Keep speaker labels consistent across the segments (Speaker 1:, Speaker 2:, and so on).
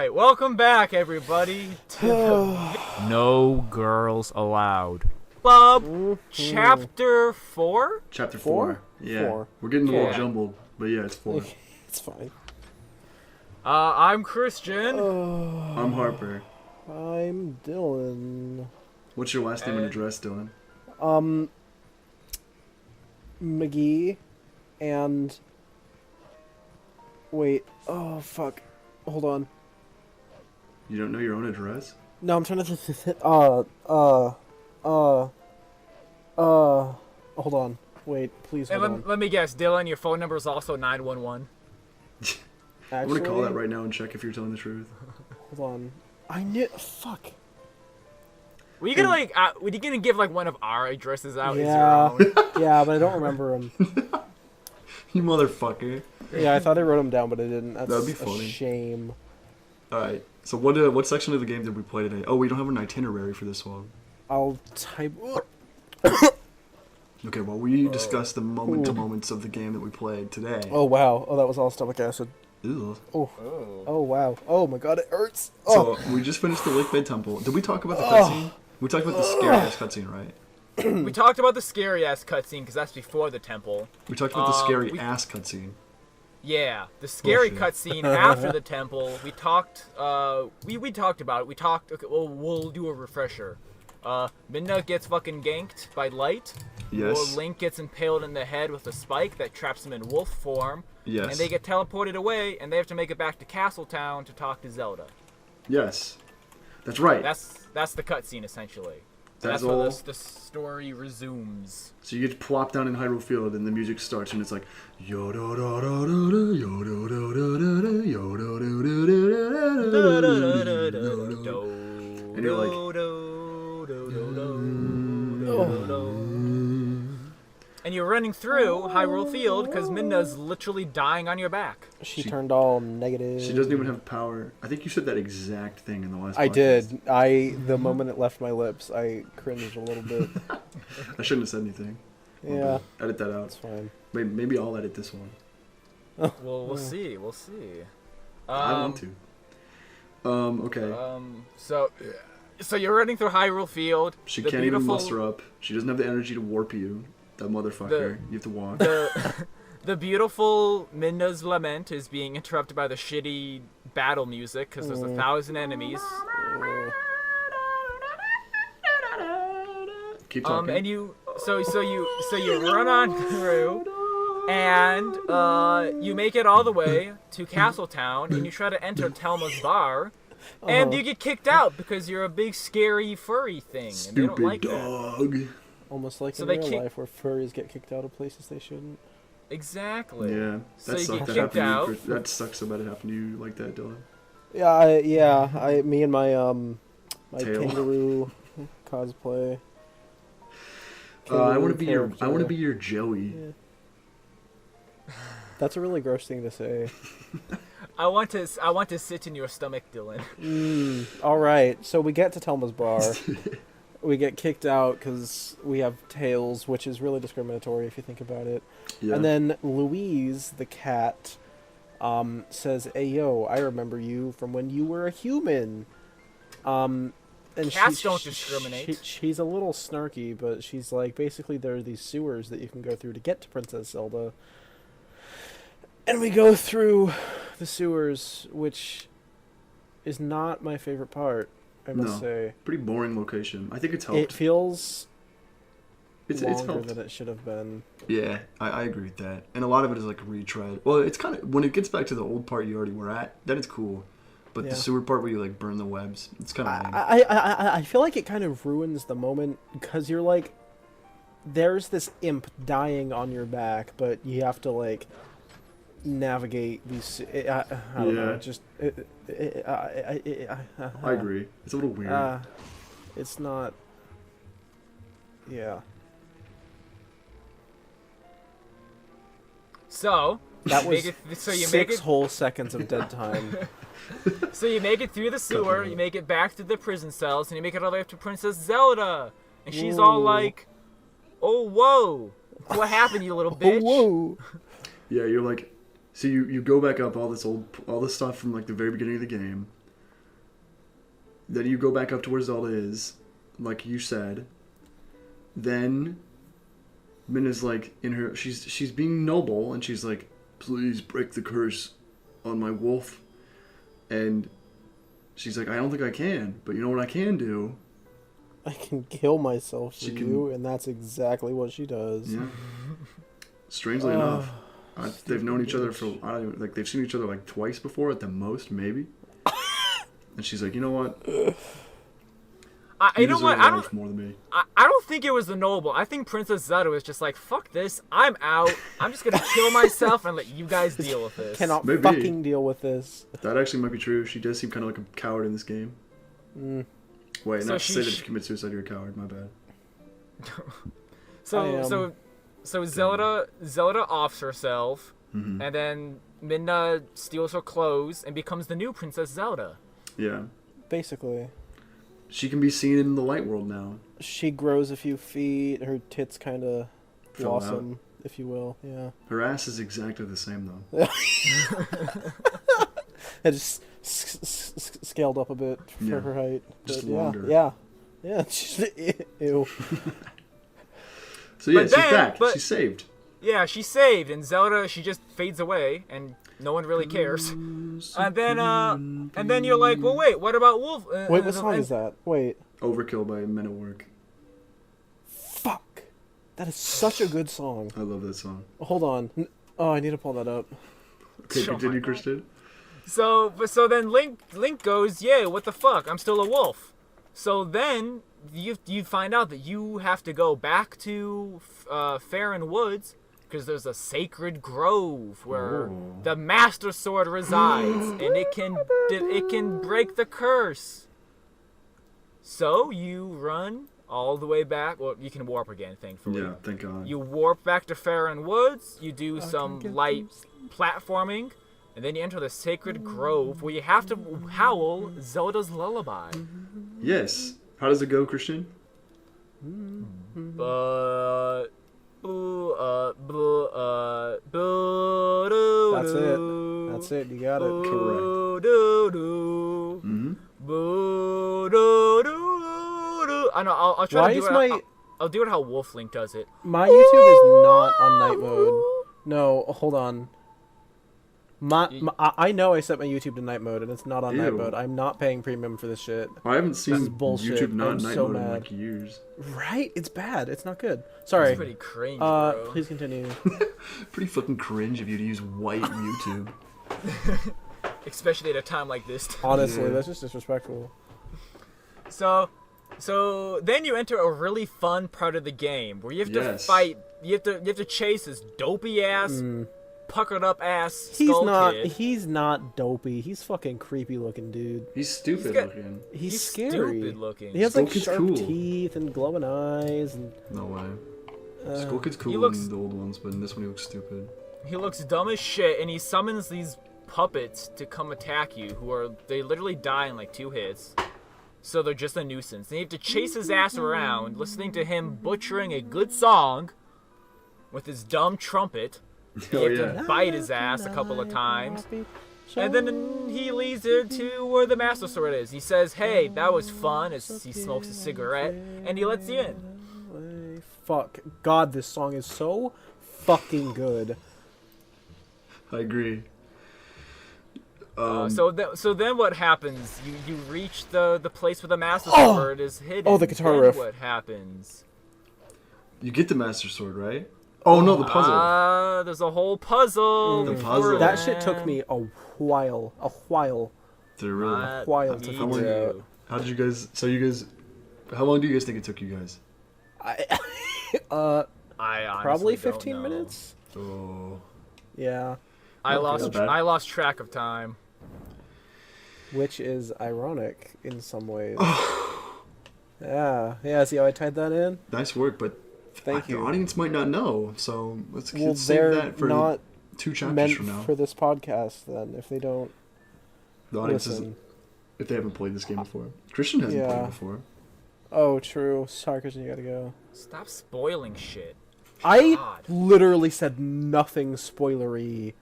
Speaker 1: Alright, welcome back, everybody, to the No Girls Allowed. Bob, Chapter 4?
Speaker 2: Chapter 4? Yeah.
Speaker 3: 4.
Speaker 2: We're getting a little jumbled, but yeah, it's 4.
Speaker 3: It's fine.
Speaker 1: I'm Christian.
Speaker 2: I'm Harper.
Speaker 3: I'm Dylan.
Speaker 2: What's your last name and address, Dylan?
Speaker 3: McGee and... Wait. Oh, fuck. Hold on.
Speaker 2: You don't know your own address?
Speaker 3: No, I'm trying to... Hold on. Wait, please hold on.
Speaker 1: Let me guess, Dylan, your phone number is also 911.
Speaker 2: I'm gonna call that right now and check if you're telling the truth.
Speaker 3: Hold on. I knew... Fuck.
Speaker 1: Were you gonna, were you gonna give, one of our addresses out
Speaker 3: Yeah.
Speaker 1: as your own?
Speaker 3: Yeah, but I don't remember them.
Speaker 2: You motherfucker.
Speaker 3: Yeah, I thought I wrote them down, but I didn't. That's
Speaker 2: That'd be funny.
Speaker 3: A shame.
Speaker 2: Alright, so what section of the game did we play today? Oh, we don't have an itinerary for this one.
Speaker 3: I'll type...
Speaker 2: Okay, well, we discussed the moment-to-moments of the game that we played today.
Speaker 3: Oh, wow. Oh, that was all stomach acid.
Speaker 2: Ew.
Speaker 3: Oh. Oh, wow. Oh, my God, it hurts. Oh.
Speaker 2: So, we just finished the Lake Bed Temple. Did we talk about the cutscene? We talked about the scary-ass cutscene, right?
Speaker 1: We talked about the scary-ass cutscene, because that's before the temple.
Speaker 2: We talked about the scary-ass cutscene.
Speaker 1: Yeah, the scary cutscene after the temple. We talked. We talked about it. We talked. Okay, well, we'll do a refresher. Midna gets fucking ganked by light.
Speaker 2: Yes.
Speaker 1: Or Link gets impaled in the head with a spike that traps him in wolf form.
Speaker 2: Yes.
Speaker 1: And they get teleported away, and they have to make it back to Castletown to talk to Zelda.
Speaker 2: Yes. That's right.
Speaker 1: That's the cutscene essentially.
Speaker 2: That's
Speaker 1: where
Speaker 2: all.
Speaker 1: the story resumes.
Speaker 2: So you get plopped down in Hyrule Field, and the music starts, and it's like yo do do do do do yo do do do do do yo do do do do do, and you're like,
Speaker 1: and you're running through Hyrule Field because Midna's literally dying on your back.
Speaker 3: She turned all negative.
Speaker 2: she doesn't even have power. I think you said that exact thing in the last.
Speaker 3: I
Speaker 2: podcast.
Speaker 3: did. The moment it left my lips, I cringed a little bit.
Speaker 2: I shouldn't have said anything.
Speaker 3: Yeah.
Speaker 2: Edit that out.
Speaker 3: That's fine.
Speaker 2: Maybe I'll edit this one.
Speaker 1: Well, we'll see. We'll see.
Speaker 2: I want to. Okay.
Speaker 1: So you're running through Hyrule Field.
Speaker 2: She can't even muster up. She doesn't have the energy to warp you. That motherfucker. You have to walk.
Speaker 1: The beautiful Midna's lament is being interrupted by the shitty battle music because there's 1,000 enemies.
Speaker 2: Keep talking.
Speaker 1: And you run on through, and you make it all the way to Castletown, and you try to enter Telma's bar, and you get kicked out because you're a big scary furry thing, and they don't like
Speaker 2: dog.
Speaker 1: that.
Speaker 3: Almost like
Speaker 1: So
Speaker 3: in
Speaker 1: they
Speaker 3: real
Speaker 1: kick-
Speaker 3: life where furries get kicked out of places they shouldn't.
Speaker 1: Exactly.
Speaker 2: Yeah,
Speaker 1: So
Speaker 2: that
Speaker 1: you
Speaker 2: sucked.
Speaker 1: get
Speaker 2: That
Speaker 1: kicked
Speaker 2: happened
Speaker 1: out.
Speaker 2: to you. That sucks so bad it happened to you like that, Dylan.
Speaker 3: Me and my my
Speaker 2: Tail.
Speaker 3: kangaroo cosplay.
Speaker 2: I want to be your.
Speaker 3: character.
Speaker 2: I want to be your Joey.
Speaker 3: Yeah. That's a really gross thing to say.
Speaker 1: I want to sit in your stomach, Dylan.
Speaker 3: All right, so we get to Telma's bar. We get kicked out because we have tails, which is really discriminatory if you think about it.
Speaker 2: Yeah.
Speaker 3: And then Louise, the cat, says, "Hey, yo, I remember you from when you were a human." And
Speaker 1: Cats don't discriminate.
Speaker 3: She's a little snarky, but she's like, basically, there are these sewers that you can go through to get to Princess Zelda. And we go through the sewers, which is not my favorite part, I must say.
Speaker 2: Pretty boring location. I think it's helped.
Speaker 3: It feels
Speaker 2: it's
Speaker 3: longer
Speaker 2: helped.
Speaker 3: than it should have been.
Speaker 2: Yeah, I agree with that. And a lot of it is like retread. Well, it's kind of when it gets back to the old part you already were at, then it's cool. But
Speaker 3: Yeah.
Speaker 2: the sewer part where you like burn the webs, it's kind of lame.
Speaker 3: I feel like it kind of ruins the moment because you're like, there's this imp dying on your back, but you have to like navigate these. I don't know. It just.
Speaker 2: I agree. It's a little weird.
Speaker 3: It's not. Yeah.
Speaker 1: So
Speaker 3: That was
Speaker 1: you
Speaker 3: six whole seconds of dead time.
Speaker 1: So you make it through the sewer, you make it back to the prison cells, and you make it all the way up to Princess Zelda. And she's all like, "Oh, whoa. What happened, you little bitch?"
Speaker 3: Oh, whoa.
Speaker 2: Yeah, you're like, so you go back up all this stuff from like the very beginning of the game, Then you go back up to where Zelda is, like you said. Then Minna's like she's being noble, and she's like, please break the curse on my wolf. And she's like, I don't think I can, but you know what I can do?
Speaker 3: I can kill myself for you, and that's exactly what she does.
Speaker 2: Yeah. Strangely enough, they've known each other for they've seen each other like twice before at the most, maybe. And she's like, you know what?
Speaker 1: You know what? I don't.
Speaker 2: More than me.
Speaker 1: I don't think it was the noble. I think Princess Zelda was just like, fuck this. I'm out. I'm just gonna kill myself and let you guys deal with this.
Speaker 3: Cannot fucking deal with this.
Speaker 2: That actually might be true. She does seem kind of like a coward in this game. Wait,
Speaker 1: So
Speaker 2: not to say that if you commit suicide, you're a coward. My bad.
Speaker 1: So Zelda offs herself, and then Midna steals her clothes and becomes the new Princess Zelda.
Speaker 2: Yeah.
Speaker 3: Basically.
Speaker 2: She can be seen in the light world now.
Speaker 3: She grows a few feet. Her tits kind of
Speaker 2: Fell
Speaker 3: blossom, if you will. Yeah.
Speaker 2: Her ass is exactly the same, though.
Speaker 3: It just scaled up a bit for her height.
Speaker 2: Just
Speaker 3: but
Speaker 2: longer.
Speaker 3: Yeah. Ew.
Speaker 2: So yeah,
Speaker 1: But
Speaker 2: she's
Speaker 1: then-
Speaker 2: back.
Speaker 1: but-
Speaker 2: She's saved.
Speaker 1: Yeah, she's saved, and Zelda, she just fades away, and no one really cares. And then you're like, well, wait, what about Wolf?
Speaker 3: Wait, what song is that? Wait.
Speaker 2: Overkill by Men at Work.
Speaker 3: Fuck. That is such a good song.
Speaker 2: I love that song.
Speaker 3: Hold on. Oh, I need to pull that up.
Speaker 2: Okay,
Speaker 1: Oh my
Speaker 2: continue,
Speaker 1: God.
Speaker 2: Christian.
Speaker 1: So then Link goes, yeah, what the fuck? I'm still a wolf. So then you find out that you have to go back to Farron Woods because there's a sacred grove where the Master Sword resides, and it can break the curse. So you run all the way back. Well, you can warp again, thankfully.
Speaker 2: Yeah, thank God.
Speaker 1: You warp back to Farron Woods. You do some light platforming. And then you enter the sacred grove where you have to howl Zelda's lullaby.
Speaker 2: Yes. How does it go, Christian?
Speaker 3: That's it. You got it.
Speaker 2: Correct.
Speaker 1: I know. I'll try
Speaker 3: Why
Speaker 1: to do
Speaker 3: is
Speaker 1: it.
Speaker 3: my
Speaker 1: I'll do it how Wolf Link does it.
Speaker 3: my YouTube is not on night mode? No, hold on. I know I set my YouTube to night mode and it's not on night
Speaker 2: Ew.
Speaker 3: mode. I'm not paying premium for this shit.
Speaker 2: I haven't seen
Speaker 3: is bullshit.
Speaker 2: YouTube not
Speaker 3: I'm
Speaker 2: night
Speaker 3: so
Speaker 2: mode in
Speaker 3: mad.
Speaker 2: like years.
Speaker 3: Right? It's bad. It's not good. Sorry.
Speaker 1: It's pretty cringe, bro.
Speaker 3: Please continue.
Speaker 2: Pretty fucking cringe of you to use white YouTube.
Speaker 1: Especially at a time like this.
Speaker 3: Honestly,
Speaker 2: Yeah.
Speaker 3: that's just disrespectful.
Speaker 1: So then you enter a really fun part of the game where you have to
Speaker 2: Yes.
Speaker 1: fight. You have to chase this dopey ass, puckered up ass
Speaker 3: He's
Speaker 1: skull
Speaker 3: not.
Speaker 1: kid.
Speaker 3: He's not dopey. He's fucking creepy looking, dude.
Speaker 2: He's stupid
Speaker 1: got-
Speaker 2: looking.
Speaker 3: He's scary.
Speaker 1: stupid looking.
Speaker 3: He has like
Speaker 2: Skull Kid's
Speaker 3: sharp
Speaker 2: cool.
Speaker 3: teeth and glowing eyes and.
Speaker 2: No way. Skull Kid's cool
Speaker 1: he looks-
Speaker 2: in the old ones, but in this one he looks stupid.
Speaker 1: He looks dumb as shit, and he summons these puppets to come attack you. They literally die in like 2 hits. So they're just a nuisance. And you have to chase his ass around, listening to him butchering a good song with his dumb trumpet. You
Speaker 2: Oh
Speaker 1: have
Speaker 2: yeah.
Speaker 1: to bite his ass a couple of times. And then he leads you to where the Master Sword is. He says, hey, that was fun, as he smokes a cigarette, and he lets you in.
Speaker 3: Fuck. God, this song is so fucking good.
Speaker 2: I agree.
Speaker 1: So then what happens? You reach the place where the Master Sword is hidden.
Speaker 3: Oh, the guitar
Speaker 1: Then
Speaker 3: riff.
Speaker 1: what happens?
Speaker 2: You get the Master Sword, right? Oh no, the puzzle.
Speaker 1: There's a whole puzzle.
Speaker 2: The
Speaker 1: before
Speaker 2: puzzle.
Speaker 3: That shit took me a while.
Speaker 2: Did it really?
Speaker 3: While
Speaker 1: Me
Speaker 3: to
Speaker 2: figure
Speaker 3: it out.
Speaker 1: too.
Speaker 2: How did you guys? So you guys, how long do you guys think it took you guys?
Speaker 3: I
Speaker 1: I
Speaker 3: probably
Speaker 1: honestly don't
Speaker 3: 15
Speaker 1: know.
Speaker 3: minutes.
Speaker 2: Oh,
Speaker 3: Yeah,
Speaker 1: I
Speaker 2: Not
Speaker 1: lost
Speaker 2: bad.
Speaker 1: I lost track of time.
Speaker 3: which is ironic in some ways. Yeah. See how I tied that in?
Speaker 2: nice work, but
Speaker 3: Thank
Speaker 2: the
Speaker 3: you.
Speaker 2: audience might not know. So let's
Speaker 3: Well,
Speaker 2: save
Speaker 3: they're
Speaker 2: that for
Speaker 3: not
Speaker 2: 2 chapters
Speaker 3: meant
Speaker 2: from now.
Speaker 3: for this podcast then. If they don't
Speaker 2: The audience
Speaker 3: listen.
Speaker 2: isn't, if they haven't played this game before. Christian hasn't played
Speaker 3: Yeah.
Speaker 2: it before.
Speaker 3: Oh, true. Sorry, Christian, you gotta go.
Speaker 1: Stop spoiling shit.
Speaker 3: I
Speaker 1: God.
Speaker 3: literally said nothing spoilery.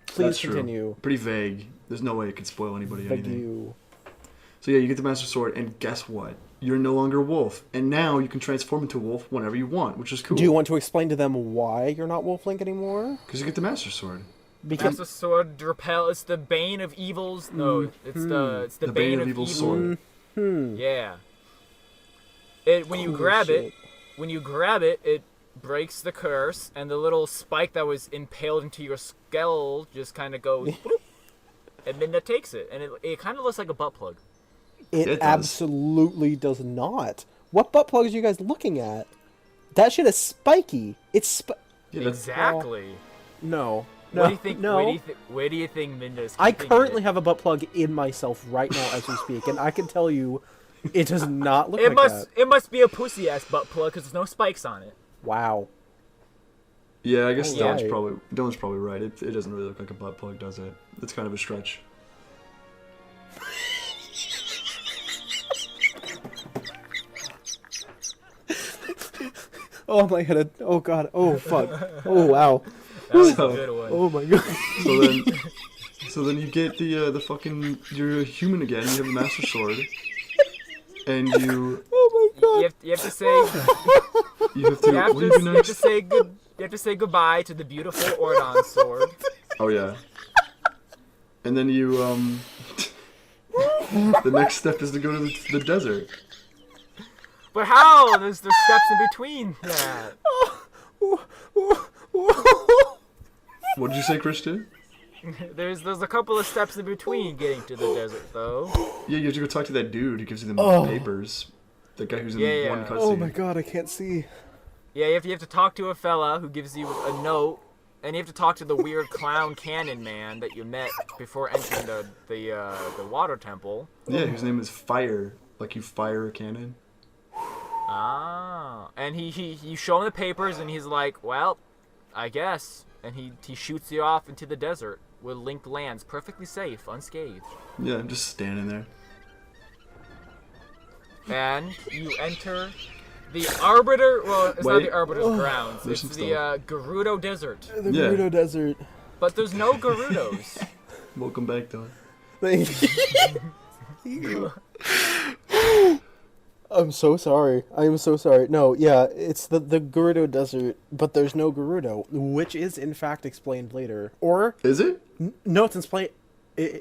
Speaker 3: Please
Speaker 2: That's true.
Speaker 3: continue.
Speaker 2: Pretty vague. There's no way it could spoil anybody
Speaker 3: Beg
Speaker 2: anything.
Speaker 3: you.
Speaker 2: So yeah, you get the Master Sword, and guess what? You're no longer a wolf, and now you can transform into a wolf whenever you want, which is cool.
Speaker 3: Do you want to explain to them why you're not Wolf Link anymore?
Speaker 2: Because you get the Master Sword.
Speaker 1: Master Sword repel. It's the bane of evils. No, it's the bane of evil
Speaker 2: sword.
Speaker 1: Yeah. It when you grab
Speaker 3: shit.
Speaker 1: it, it breaks the curse, and the little spike that was impaled into your skull just kind of goes, bloop, and Midna takes it, and it kind of looks like a butt plug.
Speaker 3: It absolutely does not. What butt plugs are you guys looking at? That shit is spiky. It's
Speaker 1: Exactly.
Speaker 3: No.
Speaker 1: What do you think?
Speaker 3: No.
Speaker 1: Where do you think Midna's?
Speaker 3: I currently have a butt plug in myself right now as we speak, and I can tell you, it does not look like that.
Speaker 1: It must be a pussy ass butt plug because there's no spikes on it.
Speaker 3: Wow.
Speaker 2: Yeah, I guess
Speaker 3: Right.
Speaker 2: Dylan's probably right. It doesn't really look like a butt plug, does it? It's kind of a stretch.
Speaker 3: Oh my god. Oh god. Oh fuck. Oh wow.
Speaker 1: That was a good one.
Speaker 3: Oh my god.
Speaker 2: So then you get the fucking, you're a human again. You have the Master Sword, and you
Speaker 3: Oh my god.
Speaker 1: You have to say
Speaker 2: what do you do
Speaker 1: you have
Speaker 2: next?
Speaker 1: to say goodbye to the beautiful Ordon sword.
Speaker 2: Oh yeah. And then you the next step is to go to the desert.
Speaker 1: But how? There's steps in between that.
Speaker 2: What did you say, Christian?
Speaker 1: There's a couple of steps in between getting to the desert, though.
Speaker 2: Yeah, you have to go talk to that dude who gives you the papers. The guy who's in one cutscene.
Speaker 3: Oh my god, I can't see.
Speaker 1: Yeah, you have to talk to a fella who gives you a note, and you have to talk to the weird clown cannon man that you met before entering the water temple.
Speaker 2: Yeah, whose name is Fire. Like you fire a cannon.
Speaker 1: Ah, and you show him the papers, and he's like, well, I guess. And he shoots you off into the desert, where Link lands perfectly safe, unscathed.
Speaker 2: Yeah, I'm just standing there.
Speaker 1: And you enter the Arbiter. Well, it's not the Arbiter's grounds.
Speaker 2: There's
Speaker 1: It's
Speaker 2: some
Speaker 1: the
Speaker 2: stuff.
Speaker 1: Gerudo Desert.
Speaker 3: The Gerudo Desert.
Speaker 1: But there's no Gerudos.
Speaker 2: Welcome back, Dylan.
Speaker 3: Thank you. I'm so sorry. I am so sorry. No, yeah, it's the Gerudo Desert, but there's no Gerudo, which is in fact explained later. Or
Speaker 2: Is it?
Speaker 3: no, it's explained. Oh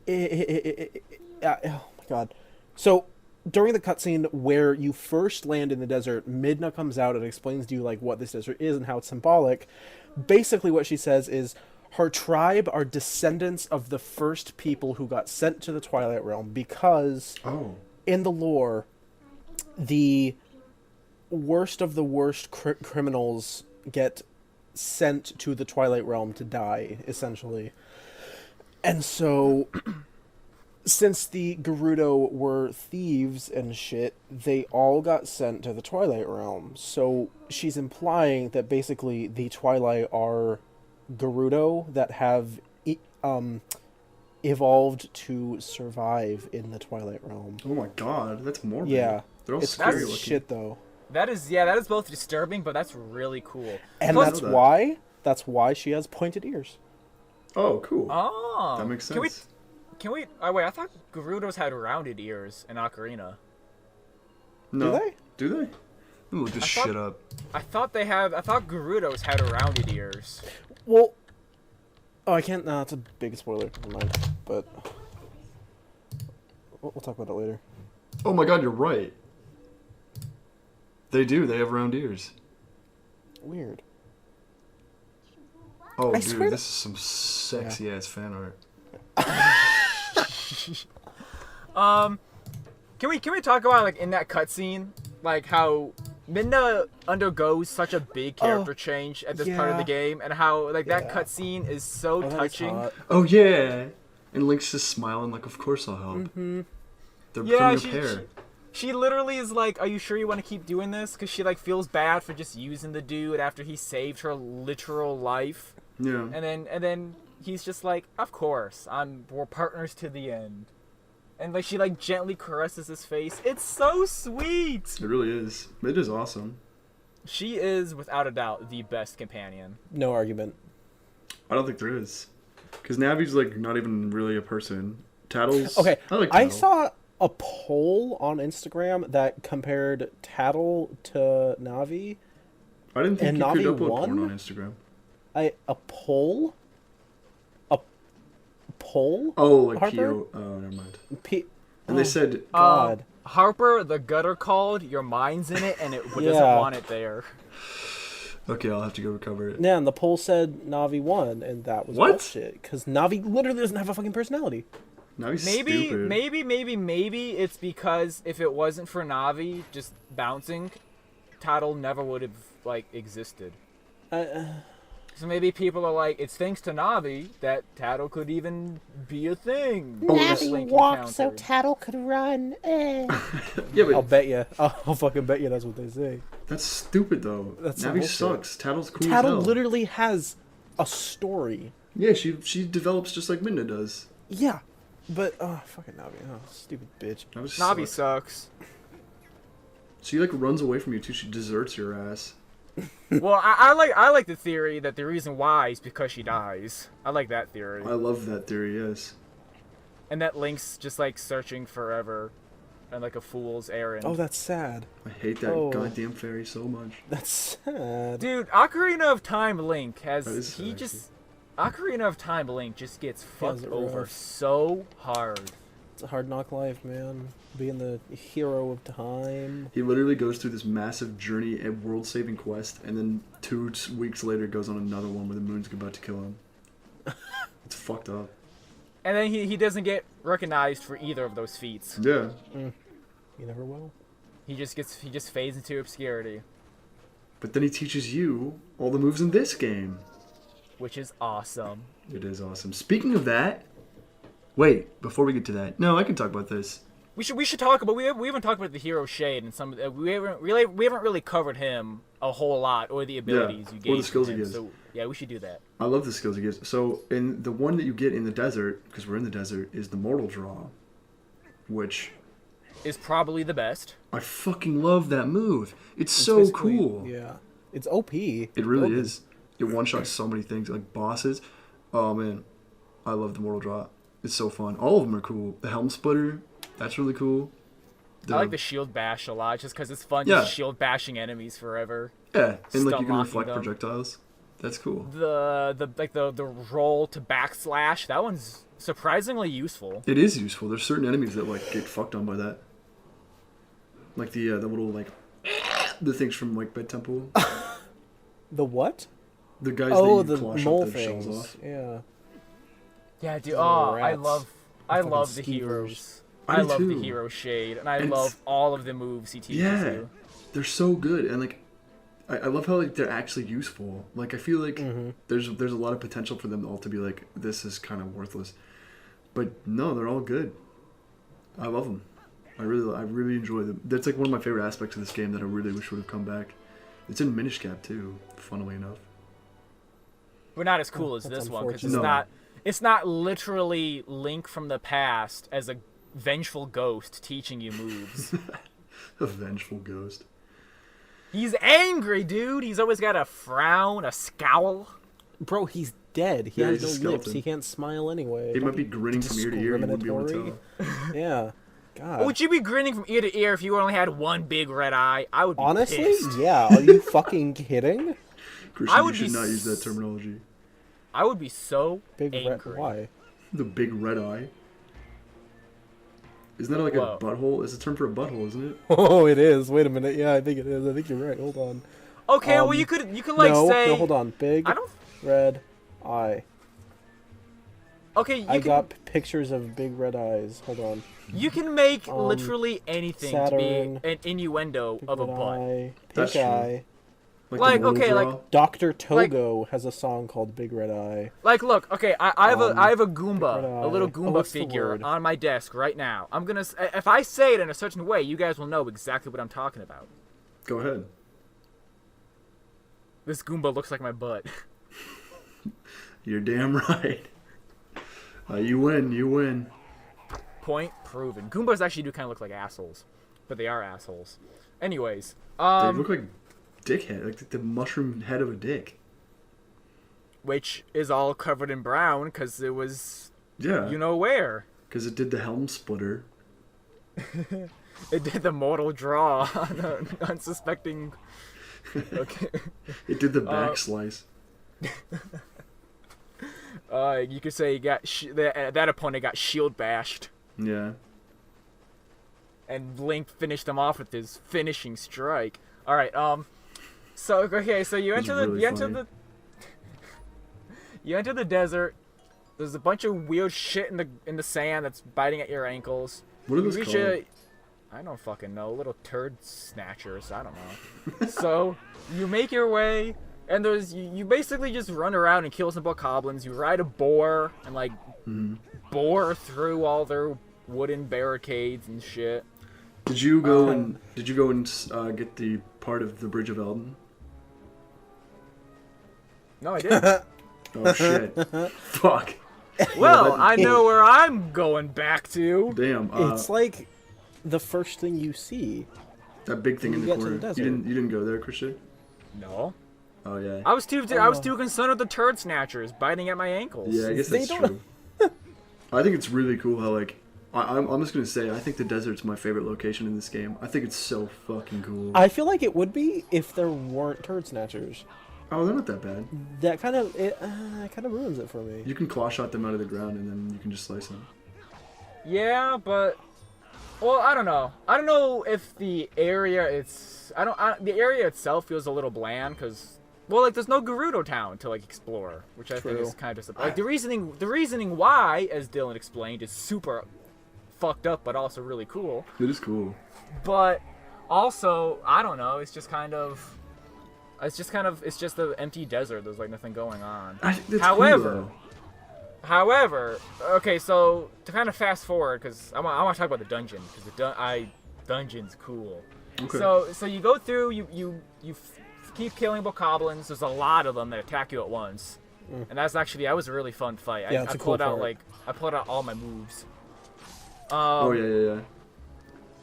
Speaker 3: my god. So during the cutscene where you first land in the desert, Midna comes out and explains to you like what this desert is and how it's symbolic. Basically, what she says is her tribe are descendants of the first people who got sent to the Twilight Realm because.
Speaker 2: Oh.
Speaker 3: In the lore, the worst of the worst criminals get sent to the Twilight Realm to die, essentially. And so, since the Gerudo were thieves and shit, they all got sent to the Twilight Realm. So, she's implying that basically the Twilight are Gerudo that have evolved to survive in the Twilight Realm.
Speaker 2: Oh my god, that's morbid.
Speaker 3: Yeah.
Speaker 2: They're all
Speaker 3: It's
Speaker 2: scary
Speaker 3: that's
Speaker 2: looking.
Speaker 3: shit though.
Speaker 1: That is both disturbing, but that's really cool.
Speaker 3: And
Speaker 1: Plus-
Speaker 3: that's why she has pointed ears.
Speaker 2: Oh, cool.
Speaker 1: Oh,
Speaker 2: That makes sense.
Speaker 1: Can we? Oh wait, I thought Gerudos had rounded ears in Ocarina.
Speaker 2: No.
Speaker 3: Do they?
Speaker 2: Do they? Let me look this shit up.
Speaker 1: I thought Gerudos had rounded ears.
Speaker 3: Well, oh, I can't. No, it's a big spoiler. Never mind. But we'll talk about it later.
Speaker 2: Oh my god, you're right. They do. They have round ears.
Speaker 3: Weird.
Speaker 2: Oh,
Speaker 3: I
Speaker 2: dude,
Speaker 3: swear
Speaker 2: this is some sexy ass fan art.
Speaker 1: Can we talk about like in that cutscene, like how Midna undergoes such a big character change at this part of the game, and how like that cutscene is so touching.
Speaker 2: Oh yeah, and Link's just smiling like, "Of course I'll help." Mm-hmm. They're becoming a pair.
Speaker 1: She literally is like, "Are you sure you want to keep doing this?" Because she like feels bad for just using the dude after he saved her literal life.
Speaker 2: Yeah.
Speaker 1: And then he's just like, "Of course, we're partners to the end." And like she like gently caresses his face. It's so sweet.
Speaker 2: It really is. It is awesome.
Speaker 1: She is without a doubt the best companion.
Speaker 3: No argument.
Speaker 2: I don't think there is, because Navi's like not even really a person Tattles.
Speaker 3: Okay,
Speaker 2: I like
Speaker 3: I
Speaker 2: Tattle.
Speaker 3: saw a poll on Instagram that compared Tattle to Navi.
Speaker 2: I didn't think
Speaker 3: and
Speaker 2: you could
Speaker 3: Navi
Speaker 2: upload porn
Speaker 3: won?
Speaker 2: on Instagram.
Speaker 3: A poll? A poll?
Speaker 2: Oh, like
Speaker 3: Harper?
Speaker 2: PO. Oh, never mind.
Speaker 3: P-
Speaker 2: And they said,
Speaker 3: God.
Speaker 1: Harper, the gutter called. Your mind's in it, and it doesn't
Speaker 3: Yeah.
Speaker 1: want it there.
Speaker 2: okay, I'll have to go recover it.
Speaker 3: Yeah, and the poll said Navi won, and that was
Speaker 2: What?
Speaker 3: bullshit. Because Navi literally doesn't have a fucking personality.
Speaker 2: Now he's
Speaker 1: Maybe,
Speaker 2: stupid.
Speaker 1: maybe it's because if it wasn't for Navi just bouncing, Tattle never would have like existed. So maybe people are like, it's thanks to Navi that Tattle could even be a thing.
Speaker 4: Navi walked so Tattle could run.
Speaker 2: Yeah,
Speaker 3: I'll
Speaker 2: but
Speaker 3: bet you. I'll fucking bet you that's what they say.
Speaker 2: that's stupid though.
Speaker 3: That's
Speaker 2: Navi
Speaker 3: bullshit.
Speaker 2: sucks. Tattle's cool
Speaker 3: Tattle
Speaker 2: as hell.
Speaker 3: literally has a story.
Speaker 2: Yeah, she develops just like Midna does.
Speaker 3: Yeah, but fucking Navi, stupid bitch.
Speaker 1: Navi sucks.
Speaker 2: She like runs away from you too. She deserts your ass.
Speaker 1: Well, I like the theory that the reason why is because she dies. I like that theory.
Speaker 2: I love that theory. Yes.
Speaker 1: And that Link's just like searching forever, and like a fool's errand.
Speaker 3: Oh, that's sad.
Speaker 2: I hate that
Speaker 3: Oh.
Speaker 2: goddamn fairy so much.
Speaker 3: That's sad.
Speaker 1: Dude, Ocarina of Time Link
Speaker 2: That is
Speaker 1: he
Speaker 2: sad,
Speaker 1: just Ocarina of Time Link just gets fucked
Speaker 3: it
Speaker 1: over
Speaker 3: rough.
Speaker 1: so hard.
Speaker 3: It's a hard knock life, man. Being the hero of time.
Speaker 2: He literally goes through this massive journey, a world-saving quest, and then 2 weeks later goes on another one where the moon's about to kill him. It's fucked up.
Speaker 1: And then he doesn't get recognized for either of those feats.
Speaker 2: Yeah.
Speaker 3: You never will.
Speaker 1: He just fades into obscurity,
Speaker 2: But then he teaches you all the moves in this game.
Speaker 1: which is awesome.
Speaker 2: It is awesome. Speaking of that, wait, before we get to that, no, I can talk about this.
Speaker 1: We should talk about we haven't talked about the hero Shade and some we haven't really covered him a whole lot or the abilities you
Speaker 2: or
Speaker 1: gave
Speaker 2: the skills
Speaker 1: him.
Speaker 2: he gives.
Speaker 1: So yeah, we should do that.
Speaker 2: I love the skills he gives. So, in the one that you get in the desert, because we're in the desert, is the Mortal Draw, which
Speaker 1: Is probably the best.
Speaker 2: I fucking love that move. It's
Speaker 3: It's
Speaker 2: so
Speaker 3: basically-
Speaker 2: cool.
Speaker 3: Yeah. It's OP.
Speaker 2: It really is. It one-shots so many things, like bosses. Oh, man. I love the Mortal Draw. It's so fun. All of them are cool. The Helm Splitter, that's really cool.
Speaker 1: I like the shield bash a lot just because it's fun
Speaker 2: Yeah.
Speaker 1: just shield bashing enemies forever.
Speaker 2: Yeah, and like
Speaker 1: stun
Speaker 2: you can
Speaker 1: locking
Speaker 2: reflect
Speaker 1: them.
Speaker 2: projectiles. That's cool.
Speaker 1: The roll to backslash, that one's surprisingly useful.
Speaker 2: It is useful. There's certain enemies that like get fucked on by that. Like the little like the things from like Bed Temple.
Speaker 3: The what?
Speaker 2: The guys
Speaker 3: Oh,
Speaker 2: that
Speaker 3: the
Speaker 2: you clash
Speaker 3: mole
Speaker 2: up their shells
Speaker 3: things.
Speaker 2: off.
Speaker 3: Yeah.
Speaker 1: Yeah, dude.
Speaker 3: Little
Speaker 1: Oh, I
Speaker 3: rats.
Speaker 1: love
Speaker 3: Fucking
Speaker 1: the
Speaker 3: skeevers.
Speaker 1: heroes.
Speaker 2: I
Speaker 1: I
Speaker 2: do
Speaker 1: love
Speaker 2: too.
Speaker 1: the hero Shade, and I
Speaker 2: And
Speaker 1: love
Speaker 2: it's-
Speaker 1: all of the moves he teaches
Speaker 2: Yeah,
Speaker 1: you.
Speaker 2: they're so good, and like I love how like they're actually useful. Like I feel like there's a lot of potential for them all to be like this is kind of worthless, but no, they're all good. I love them. I really enjoy them. That's like one of my favorite aspects of this game that I really wish would have come back. It's in Minish Cap too, funnily enough.
Speaker 1: But not as cool as
Speaker 3: that's
Speaker 1: this one because
Speaker 3: unfortunate.
Speaker 1: it's not literally Link from the past as a vengeful ghost teaching you moves.
Speaker 2: A vengeful ghost.
Speaker 1: He's angry, dude. He's always got a frown, a scowl.
Speaker 3: Bro, he's dead. He
Speaker 2: Yeah,
Speaker 3: has
Speaker 2: he's a
Speaker 3: no lips.
Speaker 2: skeleton.
Speaker 3: He can't smile anyway.
Speaker 2: He
Speaker 3: Don't
Speaker 2: might be grinning from ear to ear. You wouldn't be able to tell.
Speaker 3: discriminatory. Yeah. God.
Speaker 1: Would you be grinning from ear to ear if you only had one big red eye? I would be
Speaker 3: Honestly,
Speaker 1: pissed.
Speaker 3: yeah. Are you fucking kidding?
Speaker 2: Christian,
Speaker 1: I
Speaker 2: you
Speaker 1: would
Speaker 2: should
Speaker 1: be
Speaker 2: not use that terminology.
Speaker 1: I would be so
Speaker 3: Big red.
Speaker 1: angry.
Speaker 3: Why?
Speaker 2: The big red eye. Isn't that like
Speaker 1: Whoa.
Speaker 2: a butthole? It's a term for a butthole, isn't it?
Speaker 3: Oh, it is. Wait a minute. Yeah, I think it is. I think you're right. Hold on.
Speaker 1: Okay, well you could like
Speaker 3: no,
Speaker 1: say
Speaker 3: no, hold on. Big
Speaker 1: I don't.
Speaker 3: red eye.
Speaker 1: Okay, you
Speaker 3: I
Speaker 1: can
Speaker 3: got pictures of big red eyes. Hold on.
Speaker 1: you can make literally anything
Speaker 3: Saturn,
Speaker 1: to be an innuendo
Speaker 3: Big
Speaker 1: of a
Speaker 3: red
Speaker 1: butt.
Speaker 3: eye.
Speaker 2: That's
Speaker 3: Pink
Speaker 2: true.
Speaker 3: eye.
Speaker 1: Like,
Speaker 2: the
Speaker 1: okay,
Speaker 2: Mortal
Speaker 1: like-
Speaker 2: Draw?
Speaker 3: Dr. Togo has a song called Big Red Eye.
Speaker 1: Like, look, okay, I have a Goomba,
Speaker 3: red
Speaker 1: a little
Speaker 3: eye. Oh,
Speaker 1: Goomba
Speaker 3: what's the
Speaker 1: figure
Speaker 3: word?
Speaker 1: on my desk right now. I'm gonna if I say it in a certain way, you guys will know exactly what I'm talking about.
Speaker 2: Go ahead.
Speaker 1: This Goomba looks like my butt.
Speaker 2: You're damn right. You win. You win.
Speaker 1: Point proven. Goombas actually do kind of look like assholes, but they are assholes. Anyways,
Speaker 2: They look like dickhead, like the mushroom head of a dick.
Speaker 1: which is all covered in brown because it was
Speaker 2: Yeah.
Speaker 1: you know where.
Speaker 2: Because it did the helm splitter.
Speaker 1: It did the mortal draw on an unsuspecting. Okay.
Speaker 2: It did the back slice.
Speaker 1: You could say you got that opponent got shield bashed,
Speaker 2: Yeah.
Speaker 1: and Link finished him off with his finishing strike. All right. So okay. So you enter
Speaker 2: really funny.
Speaker 1: you enter the desert. There's a bunch of weird shit in the sand that's biting at your ankles.
Speaker 2: What are
Speaker 1: You
Speaker 2: those
Speaker 1: reach
Speaker 2: called?
Speaker 1: I don't fucking know. Little turd snatchers. I don't know. So you make your way, and you basically just run around and kill some bokoblins. You ride a boar and like bore through all their wooden barricades and shit.
Speaker 2: Did you go and get the part of the Bridge of Elden?
Speaker 1: No, I didn't.
Speaker 2: Oh shit! Fuck.
Speaker 1: Well, I know where I'm going back to.
Speaker 2: Damn.
Speaker 3: It's like the first thing you see.
Speaker 2: That big thing in
Speaker 3: you
Speaker 2: the
Speaker 3: get to
Speaker 2: corner.
Speaker 3: the desert.
Speaker 2: You didn't go there, Christian?
Speaker 1: No.
Speaker 2: Oh yeah.
Speaker 1: I was too concerned with the turd snatchers biting at my ankles.
Speaker 2: Yeah, I guess
Speaker 3: They
Speaker 2: that's
Speaker 3: don't-
Speaker 2: true. I think it's really cool how like I'm just gonna say I think the desert's my favorite location in this game. I think it's so fucking cool.
Speaker 3: I feel like it would be if there weren't turd snatchers.
Speaker 2: Oh, they're not that bad.
Speaker 3: That kind of ruins it for me.
Speaker 2: You can claw shot them out of the ground and then you can just slice them.
Speaker 1: Yeah, but well, I don't know. I don't know if the area the area itself feels a little bland because like there's no Gerudo town to like explore, which I think is kind of like the reasoning why, as Dylan explained, is super fucked up but also really cool.
Speaker 2: It is cool.
Speaker 1: But also, I don't know. It's just the empty desert. There's like nothing going on. However, okay, so to kind of fast forward, because I want to talk about the dungeon, because dungeon's cool.
Speaker 2: Okay.
Speaker 1: So you go through, you keep killing bokoblins. There's a lot of them that attack you at once, and that was a really fun fight.
Speaker 3: Yeah,
Speaker 1: I pulled out all my moves.
Speaker 2: Oh yeah.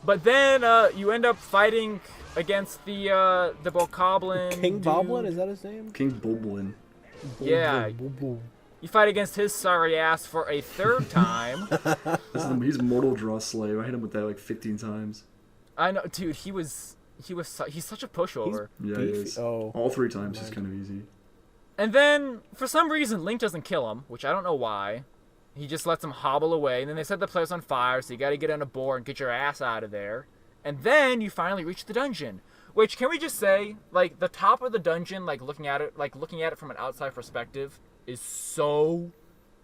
Speaker 1: But then you end up fighting against the bokoblin.
Speaker 3: King
Speaker 1: dude.
Speaker 3: Boblin, is that his name?
Speaker 2: King Bulblin.
Speaker 1: Yeah. You fight against his sorry ass for a third time.
Speaker 2: He's mortal draw slave. I hit him with that like 15 times.
Speaker 1: I know, dude. He's such a pushover.
Speaker 2: Yeah,
Speaker 3: Beefy.
Speaker 2: he is.
Speaker 3: Oh.
Speaker 2: All 3 times is kind of easy.
Speaker 1: And then for some reason Link doesn't kill him, which I don't know why. He just lets him hobble away, and then they set the place on fire, so you got to get on a board and get your ass out of there. And then you finally reach the dungeon. Which, can we just say, like the top of the dungeon, like looking at it from an outside perspective, is so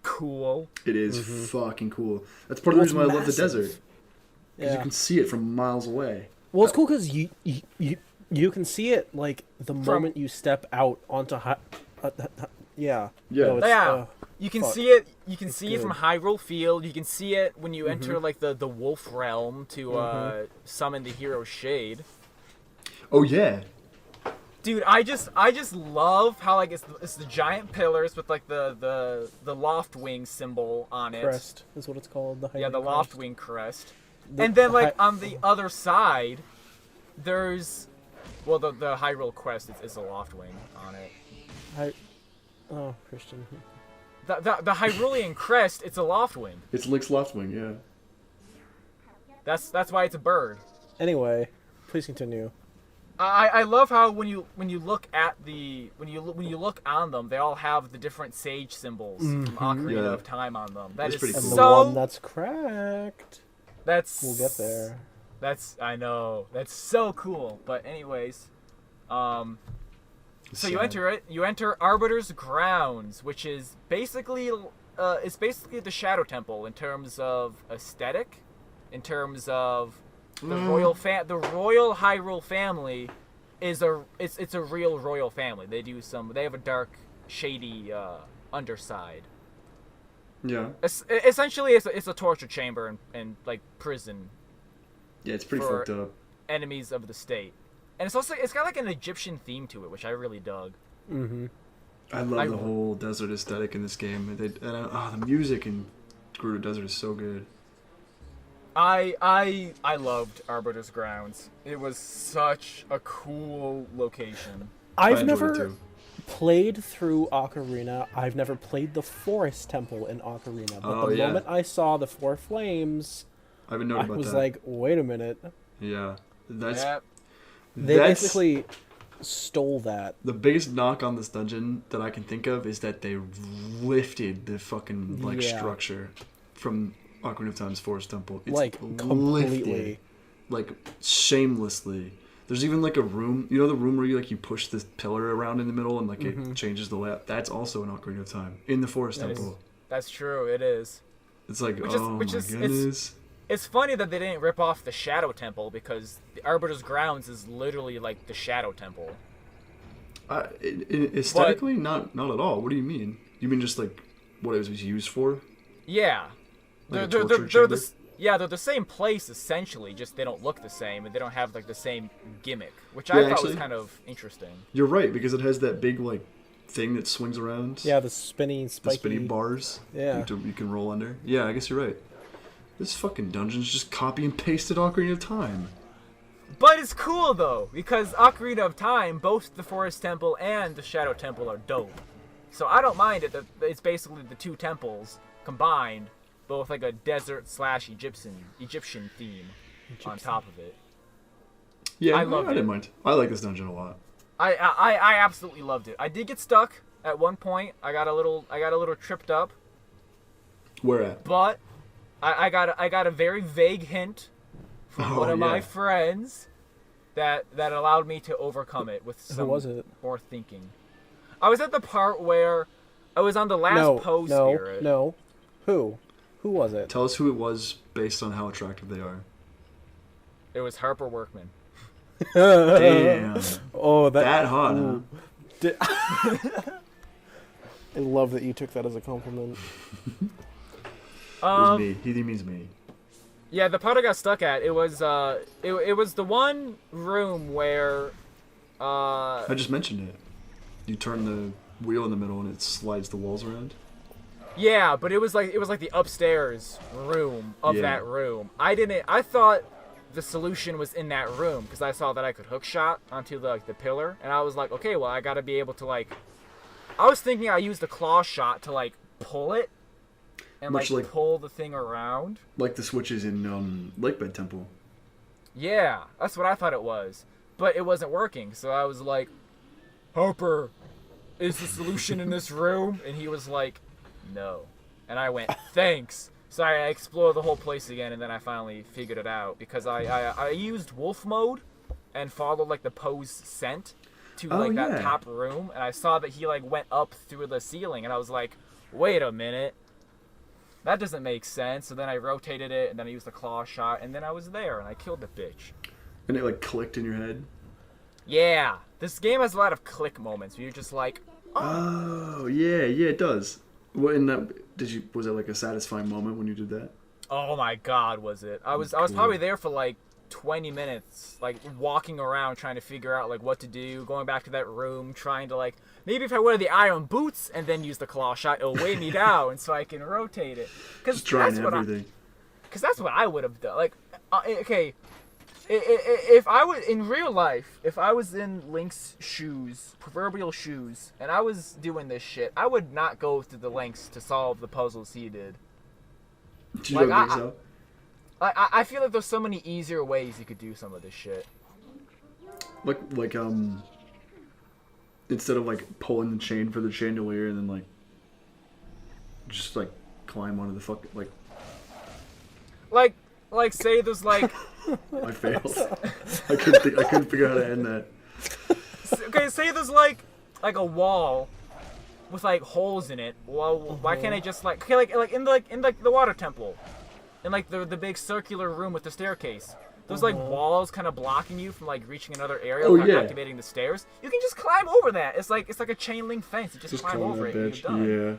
Speaker 1: cool.
Speaker 2: It is fucking cool. That's part of the reason why I love the
Speaker 3: massive.
Speaker 2: desert. Because you can see it from miles away.
Speaker 3: Well, it's cool because you can see it like the moment you step out onto yeah.
Speaker 2: Yeah.
Speaker 3: No, it's,
Speaker 1: You can
Speaker 3: fuck.
Speaker 1: see it. You can see it
Speaker 3: good.
Speaker 1: from Hyrule Field. You can see it when you enter like the Wolf Realm to summon the hero Shade.
Speaker 2: Oh yeah.
Speaker 1: Dude, I just love how like it's the giant pillars with like the loft wing symbol on it.
Speaker 3: crest is what it's called. The
Speaker 1: Yeah, the
Speaker 3: Hyrule
Speaker 1: loft
Speaker 3: crest.
Speaker 1: wing crest.
Speaker 3: The-
Speaker 1: And then
Speaker 3: the
Speaker 1: like
Speaker 3: Hy-
Speaker 1: on the other side, there's the Hyrule crest is a loft wing on it.
Speaker 3: Oh, Christian.
Speaker 1: The Hyrulean crest, it's a loft wing.
Speaker 2: It's Link's left wing, yeah.
Speaker 1: That's why it's a bird.
Speaker 3: Anyway, please continue.
Speaker 1: I love how when you look at when you look on them, they all have the different sage symbols from Ocarina
Speaker 2: Yeah.
Speaker 1: of Time on them.
Speaker 2: That's
Speaker 1: That
Speaker 2: pretty
Speaker 1: is
Speaker 2: cool.
Speaker 3: The
Speaker 1: so.
Speaker 3: one that's cracked.
Speaker 1: That's
Speaker 3: We'll get there.
Speaker 1: I know. That's so cool. But anyways, so you enter it. You enter Arbiter's grounds, which is basically the Shadow Temple in terms of aesthetic, in terms of the royal Hyrule family is it's a real royal family. They have a dark, shady underside.
Speaker 2: Yeah.
Speaker 1: Essentially, it's a torture chamber and like prison
Speaker 2: Yeah, it's pretty
Speaker 1: for
Speaker 2: fucked up.
Speaker 1: enemies of the state. And it's got like an Egyptian theme to it, which I really dug.
Speaker 3: Mm-hmm.
Speaker 2: I love the whole desert aesthetic in this game. The music in Gerudo Desert is so good.
Speaker 1: I loved Arbiter's grounds. It was such a cool location.
Speaker 3: I've
Speaker 2: I enjoyed it
Speaker 3: never
Speaker 2: too.
Speaker 3: played through Ocarina. I've never played the Forest Temple in Ocarina. But the moment I saw the 4 flames,
Speaker 2: I haven't known about that.
Speaker 3: was like, wait a minute.
Speaker 2: Yeah.
Speaker 3: They basically stole that.
Speaker 2: The biggest knock on this dungeon that I can think of is that they lifted the fucking structure from Ocarina of Time's Forest Temple. It's
Speaker 3: like completely,
Speaker 2: like shamelessly. There's even like a room, you know, the room where you push this pillar around in the middle and it changes the layout. That's also an Ocarina of Time in the Forest Temple.
Speaker 1: That's true. It is.
Speaker 2: It's like, my goodness.
Speaker 1: It's funny that they didn't rip off the Shadow Temple because the Arbiter's Grounds is literally like the Shadow Temple.
Speaker 2: Aesthetically, not at all. What do you mean? You mean just like what it was used for?
Speaker 1: Yeah,
Speaker 2: like
Speaker 1: they're the same place essentially. Just they don't look the same and they don't have like the same gimmick, which I thought was kind of interesting.
Speaker 2: You're right because it has that big thing that swings around.
Speaker 3: Yeah, the spinny, spiky.
Speaker 2: The spinny bars.
Speaker 3: Yeah,
Speaker 2: you can roll under. Yeah, I guess you're right. This fucking dungeon's just copy and pasted Ocarina of Time.
Speaker 1: But it's cool though, because Ocarina of Time, both the Forest Temple and the Shadow Temple are dope. So I don't mind it that it's basically the 2 temples combined, but with like a desert/Egyptian theme on top of it.
Speaker 2: Yeah, I didn't mind. I like this dungeon a lot.
Speaker 1: I absolutely loved it. I did get stuck at one point. I got a little tripped up.
Speaker 2: Where at?
Speaker 1: But I got a very vague hint from one of my friends that allowed me to overcome it with some more thinking. I was at the part where I was on the last pose spirit.
Speaker 3: No. Who was it?
Speaker 2: Tell us who it was based on how attractive they are.
Speaker 1: It was Harper Workman.
Speaker 2: Damn.
Speaker 3: Oh,
Speaker 2: that hot, huh?
Speaker 3: I love that you took that as a compliment.
Speaker 2: It was me. He means me.
Speaker 1: Yeah, the part I got stuck at, it was the one room where
Speaker 2: I just mentioned it. You turn the wheel in the middle and it slides the walls around.
Speaker 1: Yeah, but it was like the upstairs room of that room. I thought the solution was in that room because I saw that I could hook shot onto the pillar, and I was like, okay, well I gotta be able to I was thinking I used the claw shot to pull it and pull the thing around. Like
Speaker 2: the switches in Lakebed Temple.
Speaker 1: Yeah, that's what I thought it was. But it wasn't working, so I was like, Harper, is the solution in this room? And he was like, no. And I went, thanks. So I explored the whole place again, and then I finally figured it out because I used wolf mode and followed the pose scent to that top room, and I saw that he went up through the ceiling, and I was like, wait a minute. That doesn't make sense. So then I rotated it, and then I used the claw shot, and then I was there, and I killed the bitch.
Speaker 2: And it clicked in your head?
Speaker 1: Yeah. This game has a lot of click moments where you're just like,
Speaker 2: oh yeah, it does. What in that was it a satisfying moment when you did that?
Speaker 1: Oh my god, was it? I was probably there for 20 minutes, walking around trying to figure out what to do, going back to that room, trying to maybe if I wear the iron boots and then use the claw shot, it'll weigh me down so I can rotate it.
Speaker 2: Just trying everything.
Speaker 1: Because that's what I would have done. Okay, if I was in real life, if I was in Link's shoes, proverbial shoes, and I was doing this shit, I would not go to the lengths to solve the puzzles he did.
Speaker 2: You don't think so?
Speaker 1: I feel like there's so many easier ways you could do some of this shit.
Speaker 2: Instead of pulling the chain for the chandelier and then just climb onto the fucking
Speaker 1: say there's
Speaker 2: I failed. I couldn't figure out how to end that.
Speaker 1: Okay, say there's a wall with holes in it. Well, why can't I just in the water temple, in the big circular room with the staircase? There's walls kind of blocking you from reaching another area without activating the stairs. You can just climb over that. It's like a chain link fence. You just climb over it and you're done.
Speaker 2: Yeah,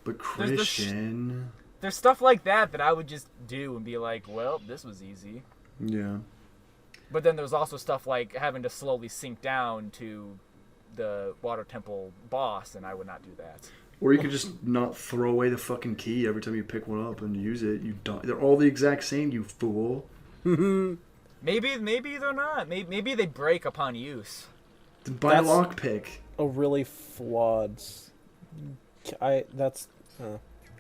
Speaker 2: but Christian.
Speaker 1: There's stuff like that I would just do and be like, well, this was easy.
Speaker 2: Yeah.
Speaker 1: But then there's also stuff having to slowly sink down to the water temple boss, and I would not do that.
Speaker 2: Or you could just not throw away the fucking key every time you pick one up and use it. You don't. They're all the exact same, you fool.
Speaker 1: Maybe they're not. Maybe they break upon use.
Speaker 2: Buy a lockpick.
Speaker 3: a really flawed. That's.